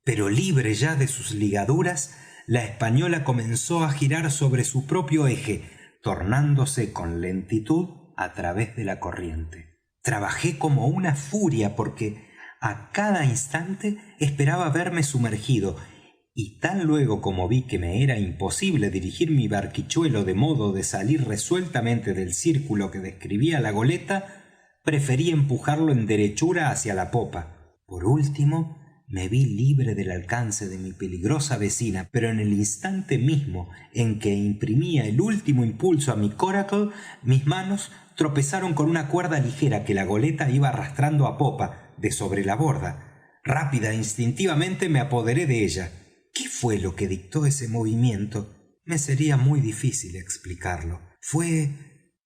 A: Pero libre ya de sus ligaduras, la española comenzó a girar sobre su propio eje, tornándose con lentitud a través de la corriente. Trabajé como una furia porque a cada instante esperaba verme sumergido, y tan luego como vi que me era imposible dirigir mi barquichuelo de modo de salir resueltamente del círculo que describía la goleta, preferí empujarlo en derechura hacia la popa. Por último me vi libre del alcance de mi peligrosa vecina, pero en el instante mismo en que imprimía el último impulso a mi coracle, mis manos tropezaron con una cuerda ligera que la goleta iba arrastrando a popa de sobre la borda. Rápida e instintivamente me apoderé de ella. ¿Qué fue lo que dictó ese movimiento? Me sería muy difícil explicarlo. Fue,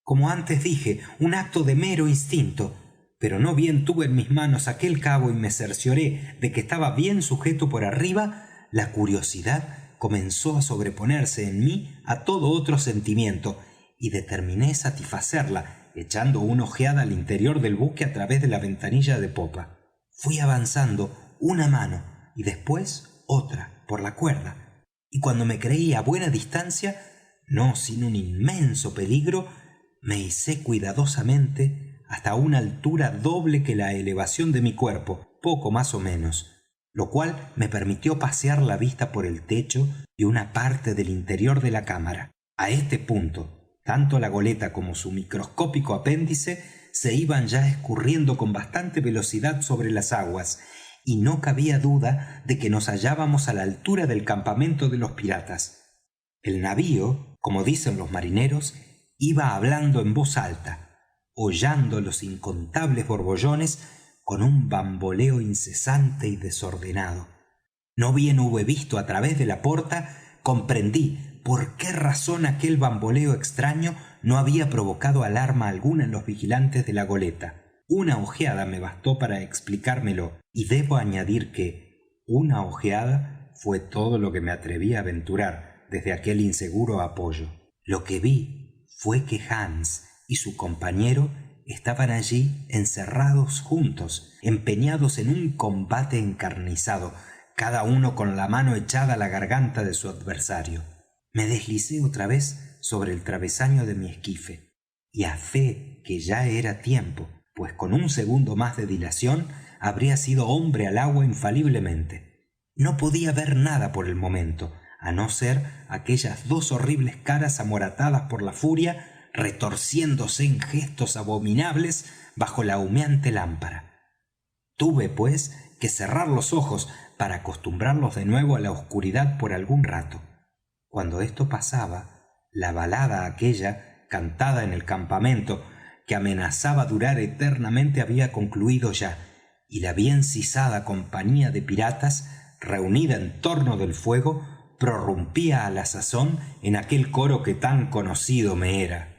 A: como antes dije, un acto de mero instinto, pero no bien tuve en mis manos aquel cabo y me cercioré de que estaba bien sujeto por arriba, la curiosidad comenzó a sobreponerse en mí a todo otro sentimiento, y determiné satisfacerla echando una ojeada al interior del buque a través de la ventanilla de popa. Fui avanzando una mano y después otra por la cuerda, y cuando me creí a buena distancia, no sin un inmenso peligro, me hicé cuidadosamente hasta una altura doble que la elevación de mi cuerpo, poco más ó menos, lo cual me permitió pasear la vista por el techo y una parte del interior de la cámara. A este punto tanto la goleta como su microscópico apéndice se iban ya escurriendo con bastante velocidad sobre las aguas, y no cabía duda de que nos hallábamos a la altura del campamento de los piratas. El navío, como dicen los marineros, iba hablando en voz alta, hollando los incontables borbollones con un bamboleo incesante y desordenado. No bien hube visto a través de la porta, comprendí por qué razón aquel bamboleo extraño no había provocado alarma alguna en los vigilantes de la goleta. Una ojeada me bastó para explicármelo, y debo añadir que una ojeada fue todo lo que me atreví a aventurar desde aquel inseguro apoyo. Lo que vi fue que Hans y su compañero estaban allí encerrados juntos, empeñados en un combate encarnizado, cada uno con la mano echada a la garganta de su adversario. Me deslicé otra vez sobre el travesaño de mi esquife, y a fe que ya era tiempo, pues con un segundo más de dilación habría sido hombre al agua infaliblemente. No podía ver nada por el momento, a no ser aquellas dos horribles caras amoratadas por la furia, retorciéndose en gestos abominables bajo la humeante lámpara. Tuve, pues, que cerrar los ojos para acostumbrarlos de nuevo a la oscuridad por algún rato. Cuando esto pasaba, la balada aquella, cantada en el campamento, que amenazaba durar eternamente, había concluido ya, y la bien sisada compañía de piratas, reunida en torno del fuego, prorrumpía a la sazón en aquel coro que tan conocido me era.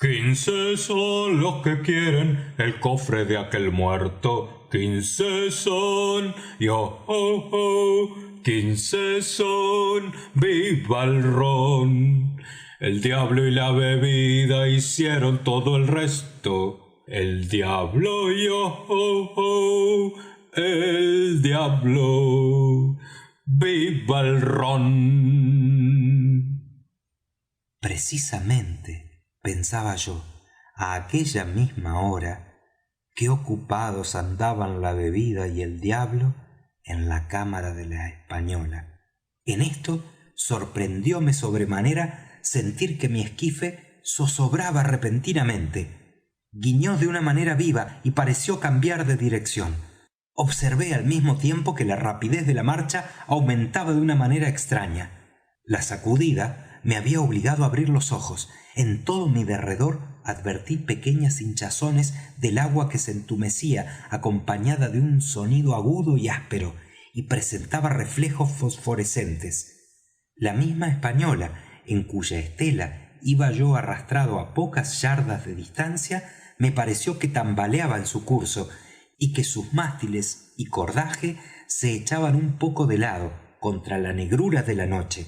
C: 15 son los que quieren el cofre de aquel muerto, 15 son, yo, oh, oh, 15 son, viva el ron. El diablo y la bebida hicieron todo el resto. El diablo, yo, oh, oh, el diablo, viva el ron.
A: Precisamente, pensaba yo, a aquella misma hora, qué ocupados andaban la bebida y el diablo en la cámara de la Española. En esto sorprendióme sobremanera sentir que mi esquife zozobraba repentinamente. Guiñó de una manera viva y pareció cambiar de dirección. Observé al mismo tiempo que la rapidez de la marcha aumentaba de una manera extraña. La sacudida me había obligado a abrir los ojos. En todo mi derredor advertí pequeñas hinchazones del agua que se entumecía, acompañada de un sonido agudo y áspero, y presentaba reflejos fosforescentes. La misma Española, en cuya estela iba yo arrastrado a pocas yardas de distancia, me pareció que tambaleaba en su curso, y que sus mástiles y cordaje se echaban un poco de lado contra la negrura de la noche.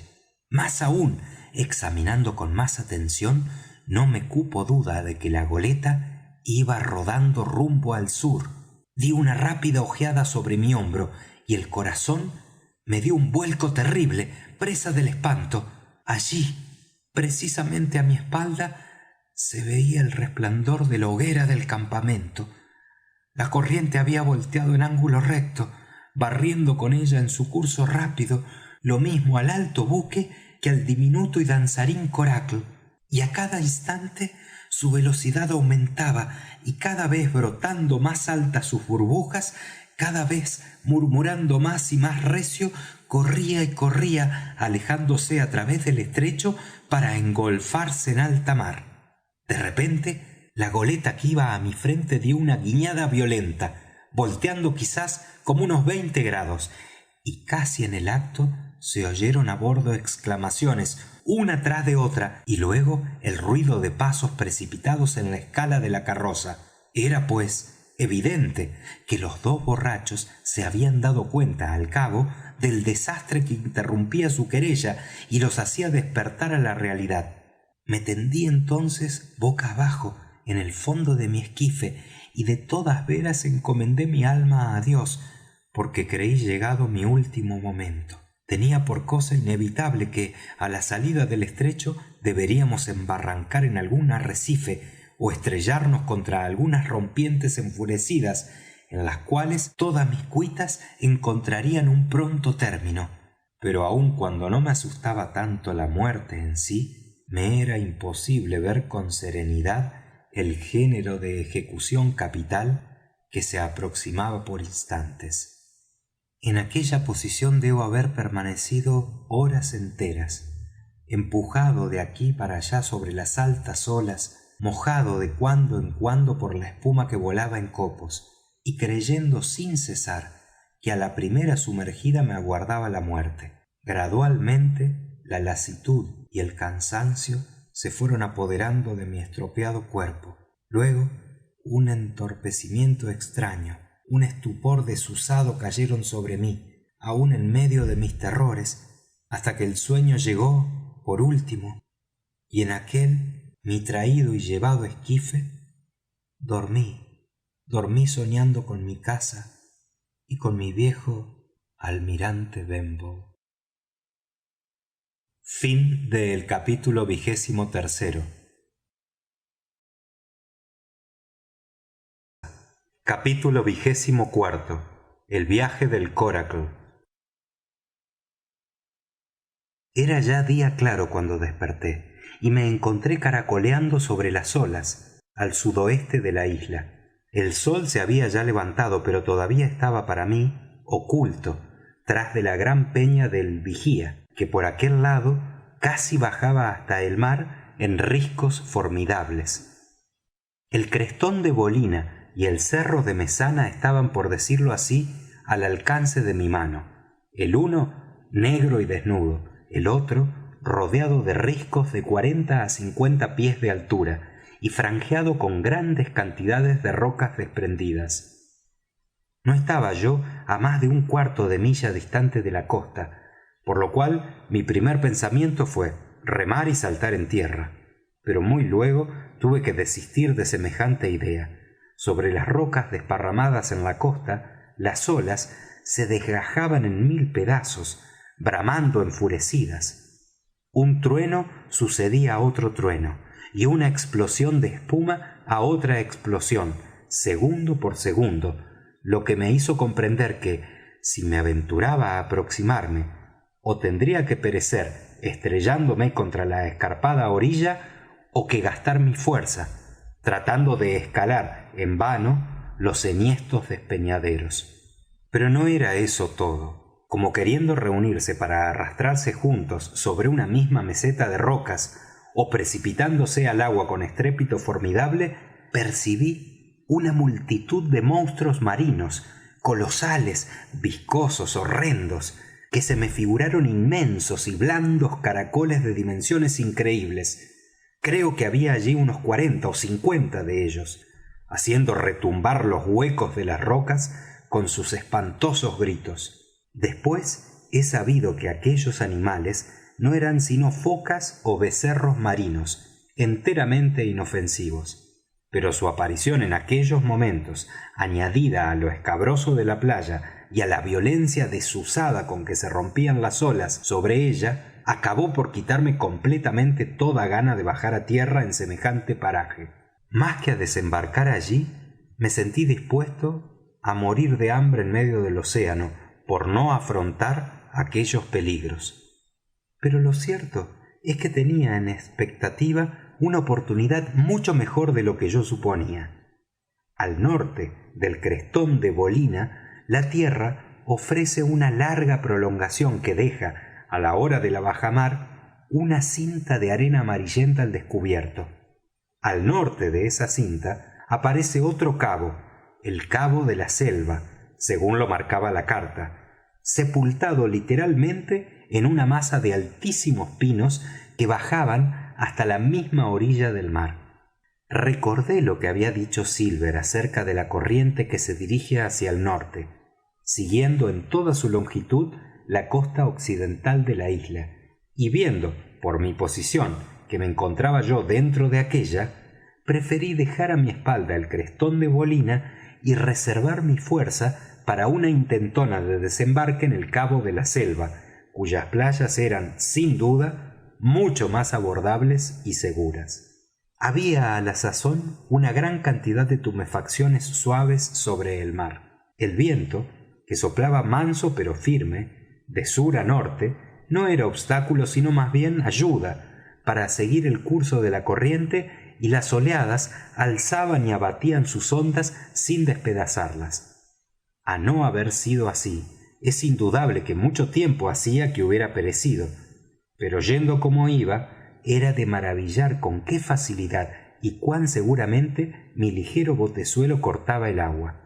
A: Más aún, examinando con más atención, no me cupo duda de que la goleta iba rodando rumbo al sur. Di una rápida ojeada sobre mi hombro, y el corazón me dio un vuelco terrible, presa del espanto. Allí, precisamente a mi espalda, se veía el resplandor de la hoguera del campamento. La corriente había volteado en ángulo recto, barriendo con ella en su curso rápido lo mismo al alto buque que al diminuto y danzarín coracle, y a cada instante su velocidad aumentaba, y cada vez brotando más altas sus burbujas, cada vez murmurando más y más recio, corría y corría, alejándose a través del estrecho para engolfarse en alta mar. De repente la goleta que iba a mi frente dio una guiñada violenta, volteando quizás como unos 20 grados, y casi en el acto se oyeron a bordo exclamaciones una tras de otra, y luego el ruido de pasos precipitados en la escala de la carroza. Era pues evidente que los dos borrachos se habían dado cuenta al cabo del desastre que interrumpía su querella y los hacía despertar a la realidad. Me tendí entonces boca abajo en el fondo de mi esquife, y de todas veras encomendé mi alma a Dios, porque creí llegado mi último momento. Tenía por cosa inevitable que a la salida del estrecho deberíamos embarrancar en algún arrecife o estrellarnos contra algunas rompientes enfurecidas, en las cuales todas mis cuitas encontrarían un pronto término. Pero aun cuando no me asustaba tanto la muerte en sí, me era imposible ver con serenidad el género de ejecución capital que se aproximaba por instantes. En aquella posición debo haber permanecido horas enteras, empujado de aquí para allá sobre las altas olas, mojado de cuando en cuando por la espuma que volaba en copos, y creyendo sin cesar que a la primera sumergida me aguardaba la muerte. Gradualmente la lasitud y el cansancio se fueron apoderando de mi estropeado cuerpo. Luego un entorpecimiento extraño, un estupor desusado cayeron sobre mí, aun en medio de mis terrores, hasta que el sueño llegó por último, y en aquel mi traído y llevado esquife dormí soñando con mi casa y con mi viejo almirante Benbow. Fin del capítulo 23. Capítulo 24. El viaje del Coracle. Era ya día claro cuando desperté, y me encontré caracoleando sobre las olas, al sudoeste de la isla. El sol se había ya levantado, pero todavía estaba para mí oculto, tras de la gran peña del Vigía, que por aquel lado casi bajaba hasta el mar en riscos formidables. El crestón de Bolina y el cerro de Mesana estaban, por decirlo así, al alcance de mi mano, el uno negro y desnudo, el otro rodeado de riscos de 40 a 50 pies de altura y franjeado con grandes cantidades de rocas desprendidas. No estaba yo a más de un cuarto de milla distante de la costa, por lo cual mi primer pensamiento fue remar y saltar en tierra, pero muy luego tuve que desistir de semejante idea. Sobre las rocas desparramadas en la costa, las olas se desgajaban en 1000 pedazos, bramando enfurecidas. Un trueno sucedía a otro trueno, y una explosión de espuma a otra explosión, segundo por segundo, lo que me hizo comprender que, si me aventuraba a aproximarme, o tendría que perecer estrellándome contra la escarpada orilla, o que gastar mi fuerza tratando de escalar en vano los enhiestos despeñaderos. Pero no era eso todo. Como queriendo reunirse para arrastrarse juntos sobre una misma meseta de rocas o precipitándose al agua con estrépito formidable, percibí una multitud de monstruos marinos, colosales, viscosos, horrendos, que se me figuraron inmensos y blandos caracoles de dimensiones increíbles. Creo que había allí unos 40 o 50 de ellos, haciendo retumbar los huecos de las rocas con sus espantosos gritos. Después he sabido que aquellos animales no eran sino focas o becerros marinos, enteramente inofensivos. Pero su aparición en aquellos momentos, añadida a lo escabroso de la playa y a la violencia desusada con que se rompían las olas sobre ella, acabó por quitarme completamente toda gana de bajar a tierra en semejante paraje. Más que a desembarcar allí, Me sentí dispuesto a morir de hambre en medio del océano por no afrontar aquellos peligros. Pero lo cierto es que tenía en expectativa una oportunidad mucho mejor de lo que yo suponía. Al norte del crestón de Bolina, la tierra ofrece una larga prolongación que deja, a la hora de la bajamar, una cinta de arena amarillenta al descubierto. Al norte de esa cinta aparece otro cabo, el Cabo de la Selva, según lo marcaba la carta, sepultado literalmente en una masa de altísimos pinos que bajaban hasta la misma orilla del mar. Recordé lo que había dicho Silver acerca de la corriente que se dirige hacia el norte, siguiendo en toda su longitud la costa occidental de la isla, y viendo, por mi posición, que me encontraba yo dentro de aquella, preferí dejar a mi espalda el crestón de Bolina y reservar mi fuerza para una intentona de desembarque en el Cabo de la Selva, cuyas playas eran, sin duda, mucho más abordables y seguras. Había a la sazón una gran cantidad de tumefacciones suaves sobre el mar. El viento, que soplaba manso pero firme, de sur a norte, no era obstáculo sino más bien ayuda para seguir el curso de la corriente, y las oleadas alzaban y abatían sus ondas sin despedazarlas. A no haber sido así, es indudable que mucho tiempo hacía que hubiera perecido, pero yendo como iba, era de maravillar con qué facilidad y cuán seguramente mi ligero botezuelo cortaba el agua.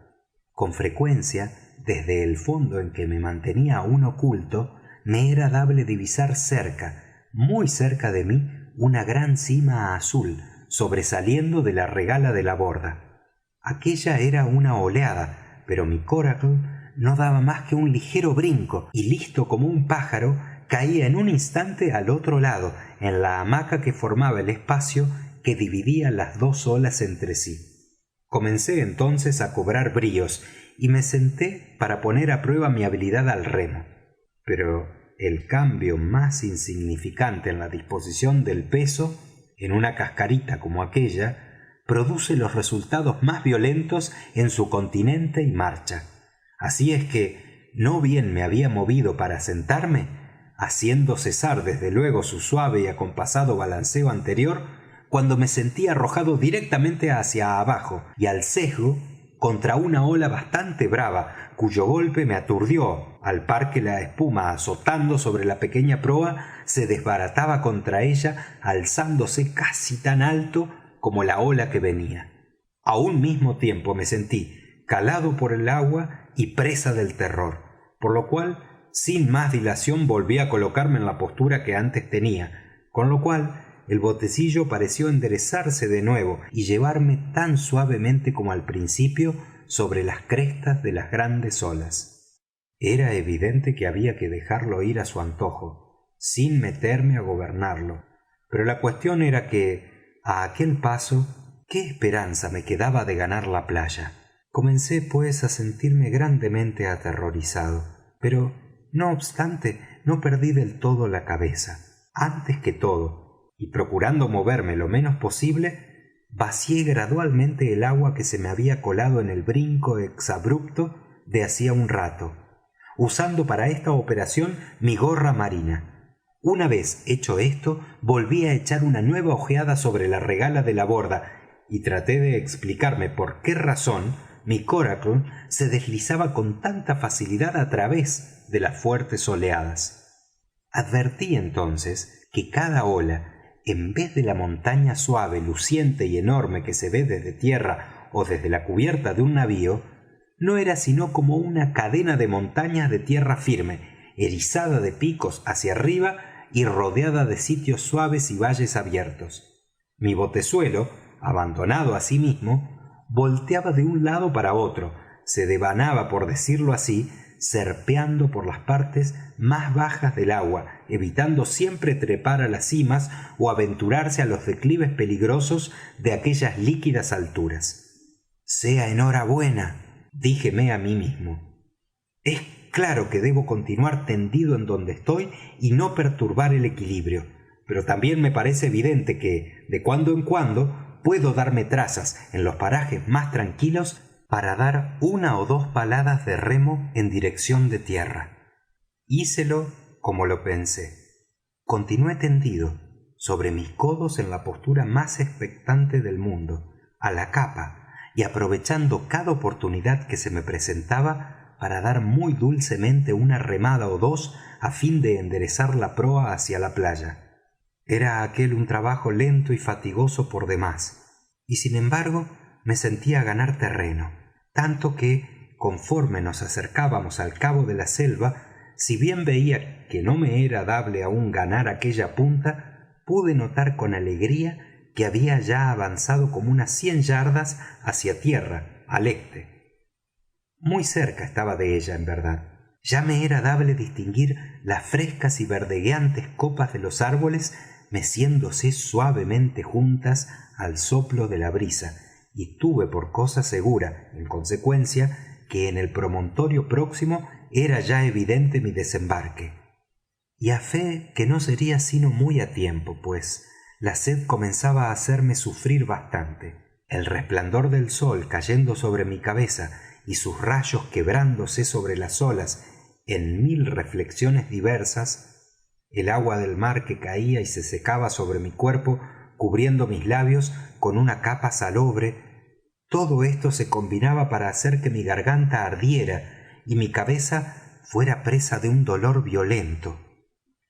A: Con frecuencia, desde el fondo en que me mantenía aún oculto, me era dable divisar cerca, muy cerca de mí, una gran cima azul, sobresaliendo de la regala de la borda. Aquella era una oleada, pero mi coracle no daba más que un ligero brinco, y listo como un pájaro, caía en un instante al otro lado, en la hamaca que formaba el espacio que dividía las dos olas entre sí. Comencé entonces a cobrar bríos, y me senté para poner a prueba mi habilidad al remo. Pero el cambio más insignificante en la disposición del peso, en una cascarita como aquella, produce los resultados más violentos en su continente y marcha. Así es que, no bien me había movido para sentarme, haciendo cesar desde luego su suave y acompasado balanceo anterior, cuando me sentí arrojado directamente hacia abajo y al sesgo contra una ola bastante brava, cuyo golpe me aturdió, al par que la espuma azotando sobre la pequeña proa se desbarataba contra ella, alzándose casi tan alto como la ola que venía. A un mismo tiempo me sentí calado por el agua y presa del terror, por lo cual sin más dilación volví a colocarme en la postura que antes tenía, con lo cual el botecillo pareció enderezarse de nuevo y llevarme tan suavemente como al principio sobre las crestas de las grandes olas. Era evidente que había que dejarlo ir a su antojo, sin meterme a gobernarlo, pero la cuestión era que a aquel paso, ¿qué esperanza me quedaba de ganar la playa? Comencé, pues, a sentirme grandemente aterrorizado, pero, no obstante, no perdí del todo la cabeza. Antes que todo, y procurando moverme lo menos posible, vacié gradualmente el agua que se me había colado en el brinco exabrupto de hacía un rato, usando para esta operación mi gorra marina. Una vez hecho esto, volví a echar una nueva ojeada sobre la regala de la borda y traté de explicarme por qué razón mi coracle se deslizaba con tanta facilidad a través de las fuertes oleadas. Advertí entonces que cada ola, en vez de la montaña suave, luciente y enorme que se ve desde tierra o desde la cubierta de un navío, no era sino como una cadena de montañas de tierra firme, erizada de picos hacia arriba y rodeada de sitios suaves y valles abiertos. Mi botezuelo, abandonado a sí mismo, volteaba de un lado para otro, se devanaba, por decirlo así, serpeando por las partes más bajas del agua, evitando siempre trepar a las cimas o aventurarse a los declives peligrosos de aquellas líquidas alturas. Sea enhorabuena, díjeme a mí mismo. Es claro que debo continuar tendido en donde estoy y no perturbar el equilibrio, pero también me parece evidente que, de cuando en cuando, puedo darme trazas en los parajes más tranquilos para dar 1 o 2 paladas de remo en dirección de tierra. Hícelo como lo pensé. Continué tendido sobre mis codos en la postura más expectante del mundo, a la capa, y aprovechando cada oportunidad que se me presentaba para dar muy dulcemente una remada o 2 a fin de enderezar la proa hacia la playa. Era aquel un trabajo lento y fatigoso por demás, y sin embargo me sentía ganar terreno, tanto que, conforme nos acercábamos al cabo de la selva, si bien veía que no me era dable aún ganar aquella punta, pude notar con alegría que había ya avanzado como unas 100 yardas hacia tierra, al este. Muy cerca estaba de ella, en verdad. Ya me era dable distinguir las frescas y verdegueantes copas de los árboles meciéndose suavemente juntas al soplo de la brisa, y tuve por cosa segura, en consecuencia, que en el promontorio próximo era ya evidente mi desembarque. Y a fe que no sería sino muy a tiempo, pues la sed comenzaba a hacerme sufrir bastante. El resplandor del sol cayendo sobre mi cabeza y sus rayos quebrándose sobre las olas en 1000 reflexiones diversas, el agua del mar que caía y se secaba sobre mi cuerpo cubriendo mis labios con una capa salobre, todo esto se combinaba para hacer que mi garganta ardiera y mi cabeza fuera presa de un dolor violento.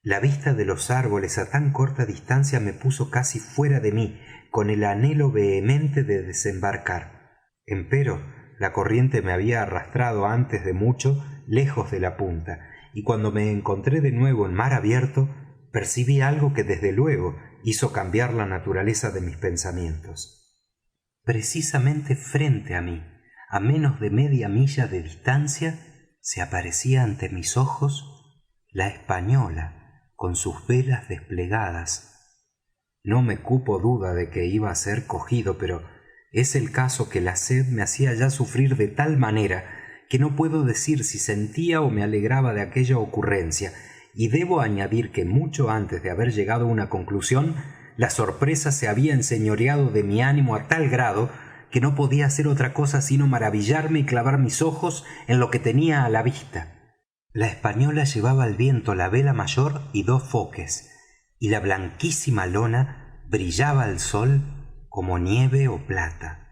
A: La vista de los árboles a tan corta distancia me puso casi fuera de mí, con el anhelo vehemente de desembarcar. Empero la corriente me había arrastrado antes de mucho lejos de la punta, y cuando me encontré de nuevo en mar abierto, percibí algo que desde luego hizo cambiar la naturaleza de mis pensamientos. Precisamente frente a mí, a menos de media milla de distancia, se aparecía ante mis ojos la Española con sus velas desplegadas. No me cupo duda de que iba a ser cogido, pero es el caso que la sed me hacía ya sufrir de tal manera que no puedo decir si sentía o me alegraba de aquella ocurrencia, y debo añadir que mucho antes de haber llegado a una conclusión, la sorpresa se había enseñoreado de mi ánimo a tal grado que no podía hacer otra cosa sino maravillarme y clavar mis ojos en lo que tenía a la vista. La Española llevaba al viento la vela mayor y 2 foques, y la blanquísima lona brillaba al sol como nieve o plata.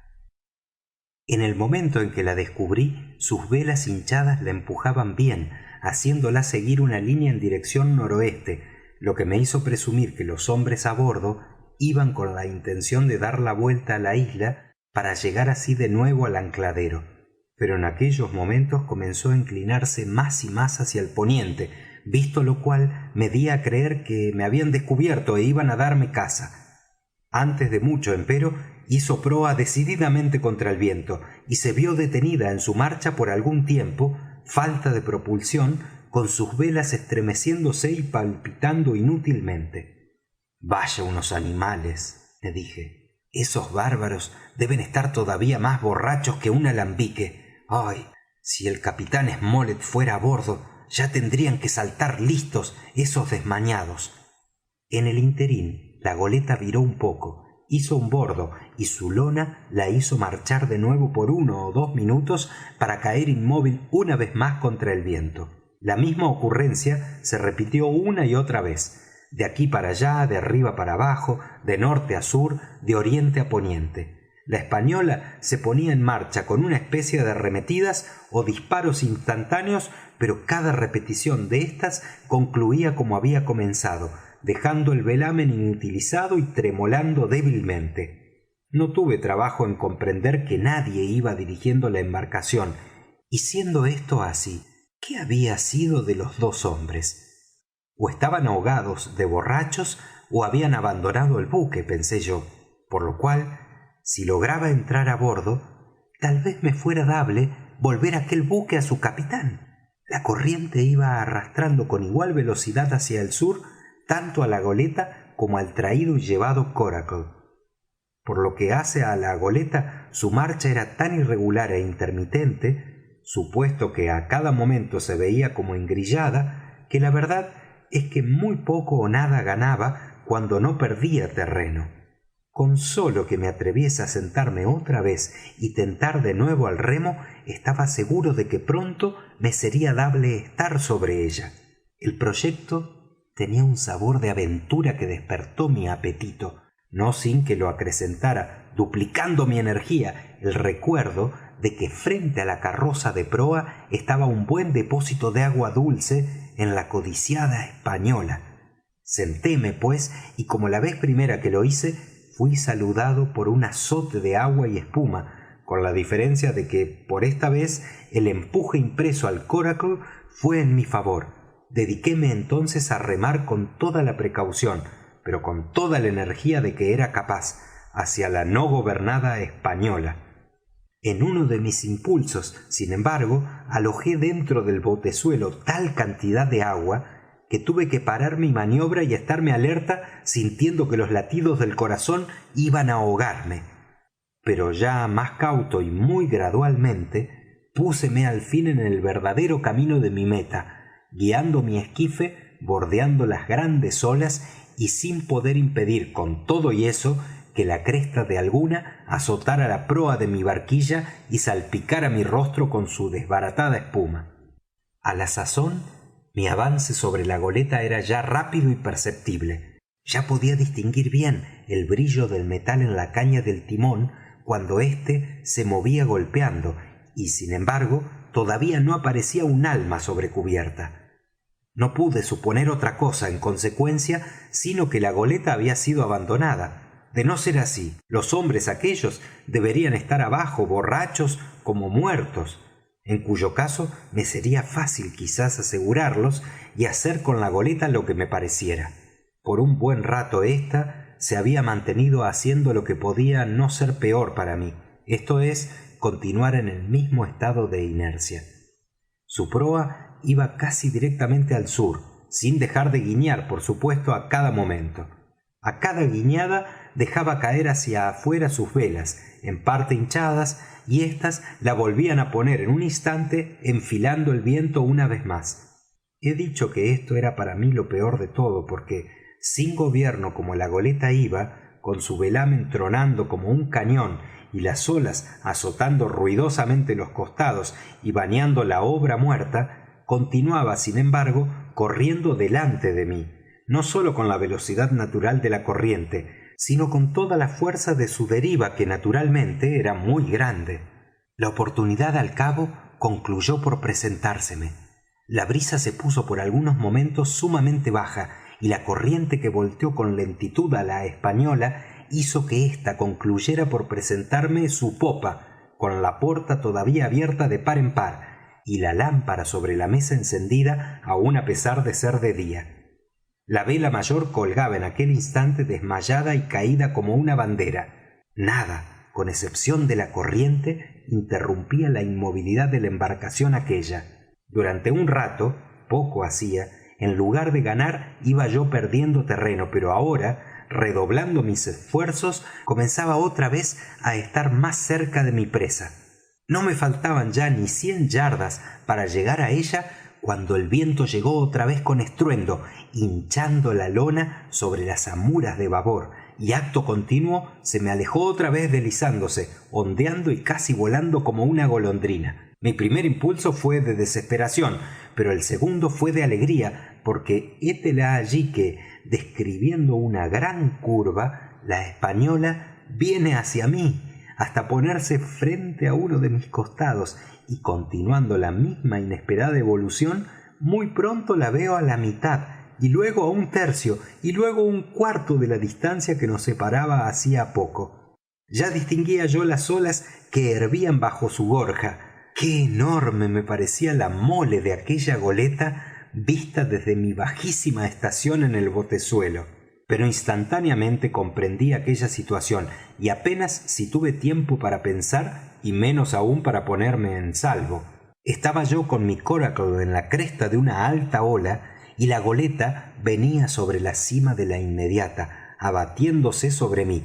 A: En el momento en que la descubrí, sus velas hinchadas la empujaban bien, haciéndola seguir una línea en dirección noroeste, lo que me hizo presumir que los hombres a bordo iban con la intención de dar la vuelta a la isla para llegar así de nuevo al ancladero. Pero en aquellos momentos comenzó a inclinarse más y más hacia el poniente, visto lo cual me di a creer que me habían descubierto e iban a darme caza. Antes de mucho, empero, hizo proa decididamente contra el viento y se vio detenida en su marcha por algún tiempo, falta de propulsión, con sus velas estremeciéndose y palpitando inútilmente. Vaya unos animales, me dije. Esos bárbaros deben estar todavía más borrachos que un alambique. Ay, si el capitán Smollet fuera a bordo, ya tendrían que saltar listos esos desmañados. En el interín, la goleta viró un poco, hizo un bordo y su lona la hizo marchar de nuevo por 1 o 2 minutos para caer inmóvil una vez más contra el viento. La misma ocurrencia se repitió una y otra vez, de aquí para allá, de arriba para abajo, de norte a sur, de oriente a poniente. La Española se ponía en marcha con una especie de arremetidas o disparos instantáneos, pero cada repetición de éstas concluía como había comenzado, dejando el velamen inutilizado y tremolando débilmente. No tuve trabajo en comprender que nadie iba dirigiendo la embarcación, y siendo esto así, ¿qué había sido de los 2 hombres? O estaban ahogados de borrachos o habían abandonado el buque, pensé yo, por lo cual, si lograba entrar a bordo, tal vez me fuera dable volver aquel buque a su capitán. La corriente iba arrastrando con igual velocidad hacia el sur tanto a la goleta como al traído y llevado Coracle. Por lo que hace a la goleta, su marcha era tan irregular e intermitente, supuesto que a cada momento se veía como engrillada, que la verdad es que muy poco o nada ganaba cuando no perdía terreno. Con solo que me atreviese a sentarme otra vez y tentar de nuevo al remo, estaba seguro de que pronto me sería dable estar sobre ella. El proyecto tenía un sabor de aventura que despertó mi apetito, no sin que lo acrecentara, duplicando mi energía, el recuerdo de que frente a la carroza de proa estaba un buen depósito de agua dulce en la codiciada Española. Sentéme, pues, y como la vez primera que lo hice, fui saludado por un azote de agua y espuma, con la diferencia de que por esta vez el empuje impreso al Coracle fue en mi favor. Dediquéme entonces a remar con toda la precaución, pero con toda la energía de que era capaz, hacia la no gobernada Española. En uno de mis impulsos, sin embargo, alojé dentro del botezuelo tal cantidad de agua que tuve que parar mi maniobra y estarme alerta, sintiendo que los latidos del corazón iban a ahogarme. Pero ya más cauto y muy gradualmente, púseme al fin en el verdadero camino de mi meta, guiando mi esquife, bordeando las grandes olas y sin poder impedir con todo y eso que la cresta de alguna azotara la proa de mi barquilla y salpicara mi rostro con su desbaratada espuma. A la sazón, mi avance sobre la goleta era ya rápido y perceptible. Ya podía distinguir bien el brillo del metal en la caña del timón cuando éste se movía golpeando, y sin embargo todavía no aparecía un alma sobre cubierta. No pude suponer otra cosa en consecuencia sino que la goleta había sido abandonada. De no ser así, los hombres aquellos deberían estar abajo, borrachos como muertos, en cuyo caso me sería fácil quizás asegurarlos y hacer con la goleta lo que me pareciera. Por un buen rato ésta se había mantenido haciendo lo que podía no ser peor para mí, esto es, continuar en el mismo estado de inercia. Su proa iba casi directamente al sur, sin dejar de guiñar, por supuesto, a cada momento. A cada guiñada dejaba caer hacia afuera sus velas, en parte hinchadas, y éstas la volvían a poner en un instante, enfilando el viento una vez más. He dicho que esto era para mí lo peor de todo, porque sin gobierno como la goleta iba, con su velamen tronando como un cañón y las olas azotando ruidosamente los costados y bañando la obra muerta, continuaba, sin embargo, corriendo delante de mí, no sólo con la velocidad natural de la corriente, sino con toda la fuerza de su deriva, que naturalmente era muy grande. La oportunidad al cabo concluyó por presentárseme. La brisa se puso por algunos momentos sumamente baja, y la corriente que volteó con lentitud a la Española hizo que ésta concluyera por presentarme su popa, con la porta todavía abierta de par en par, y la lámpara sobre la mesa encendida aun a pesar de ser de día. La vela mayor colgaba en aquel instante desmayada y caída como una bandera. Nada, con excepción de la corriente, interrumpía la inmovilidad de la embarcación aquella. Durante un rato, poco hacía, en lugar de ganar iba yo perdiendo terreno, pero ahora, redoblando mis esfuerzos, comenzaba otra vez a estar más cerca de mi presa. No me faltaban ya ni 100 yardas para llegar a ella, cuando el viento llegó otra vez con estruendo, hinchando la lona sobre las amuras de babor, y acto continuo se me alejó otra vez deslizándose, ondeando y casi volando como una golondrina. Mi primer impulso fue de desesperación, pero el segundo fue de alegría, porque hétela allí que, describiendo una gran curva, la Española viene hacia mí, hasta ponerse frente a uno de mis costados, y continuando la misma inesperada evolución, muy pronto la veo a la mitad, y luego a un tercio, y luego un cuarto de la distancia que nos separaba hacía poco. Ya distinguía yo las olas que hervían bajo su gorja. Qué enorme me parecía la mole de aquella goleta vista desde mi bajísima estación en el botezuelo. Pero instantáneamente comprendí aquella situación, y apenas si tuve tiempo para pensar, y menos aún para ponerme en salvo. Estaba yo con mi Coracle en la cresta de una alta ola, y la goleta venía sobre la cima de la inmediata, abatiéndose sobre mí.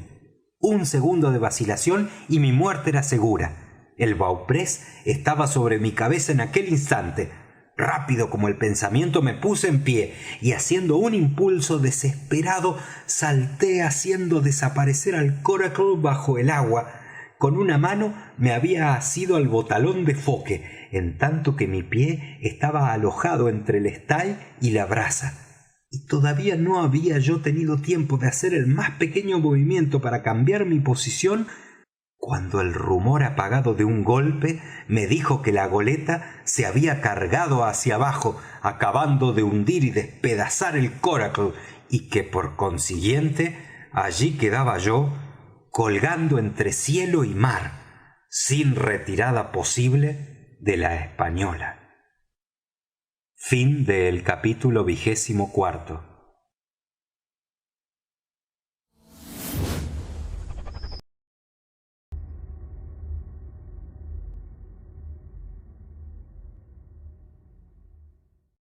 A: Un segundo de vacilación y mi muerte era segura. El bauprés estaba sobre mi cabeza en aquel instante. Rápido como el pensamiento me puse en pie y haciendo un impulso desesperado salté haciendo desaparecer al Coracle bajo el agua. Con una mano me había asido al botalón de foque, en tanto que mi pie estaba alojado entre el estay y la braza. Y todavía no había yo tenido tiempo de hacer el más pequeño movimiento para cambiar mi posición, cuando el rumor apagado de un golpe me dijo que la goleta se había cargado hacia abajo, acabando de hundir y despedazar el Coracle, y que por consiguiente allí quedaba yo, colgando entre cielo y mar, sin retirada posible de la Española. Fin del capítulo 24.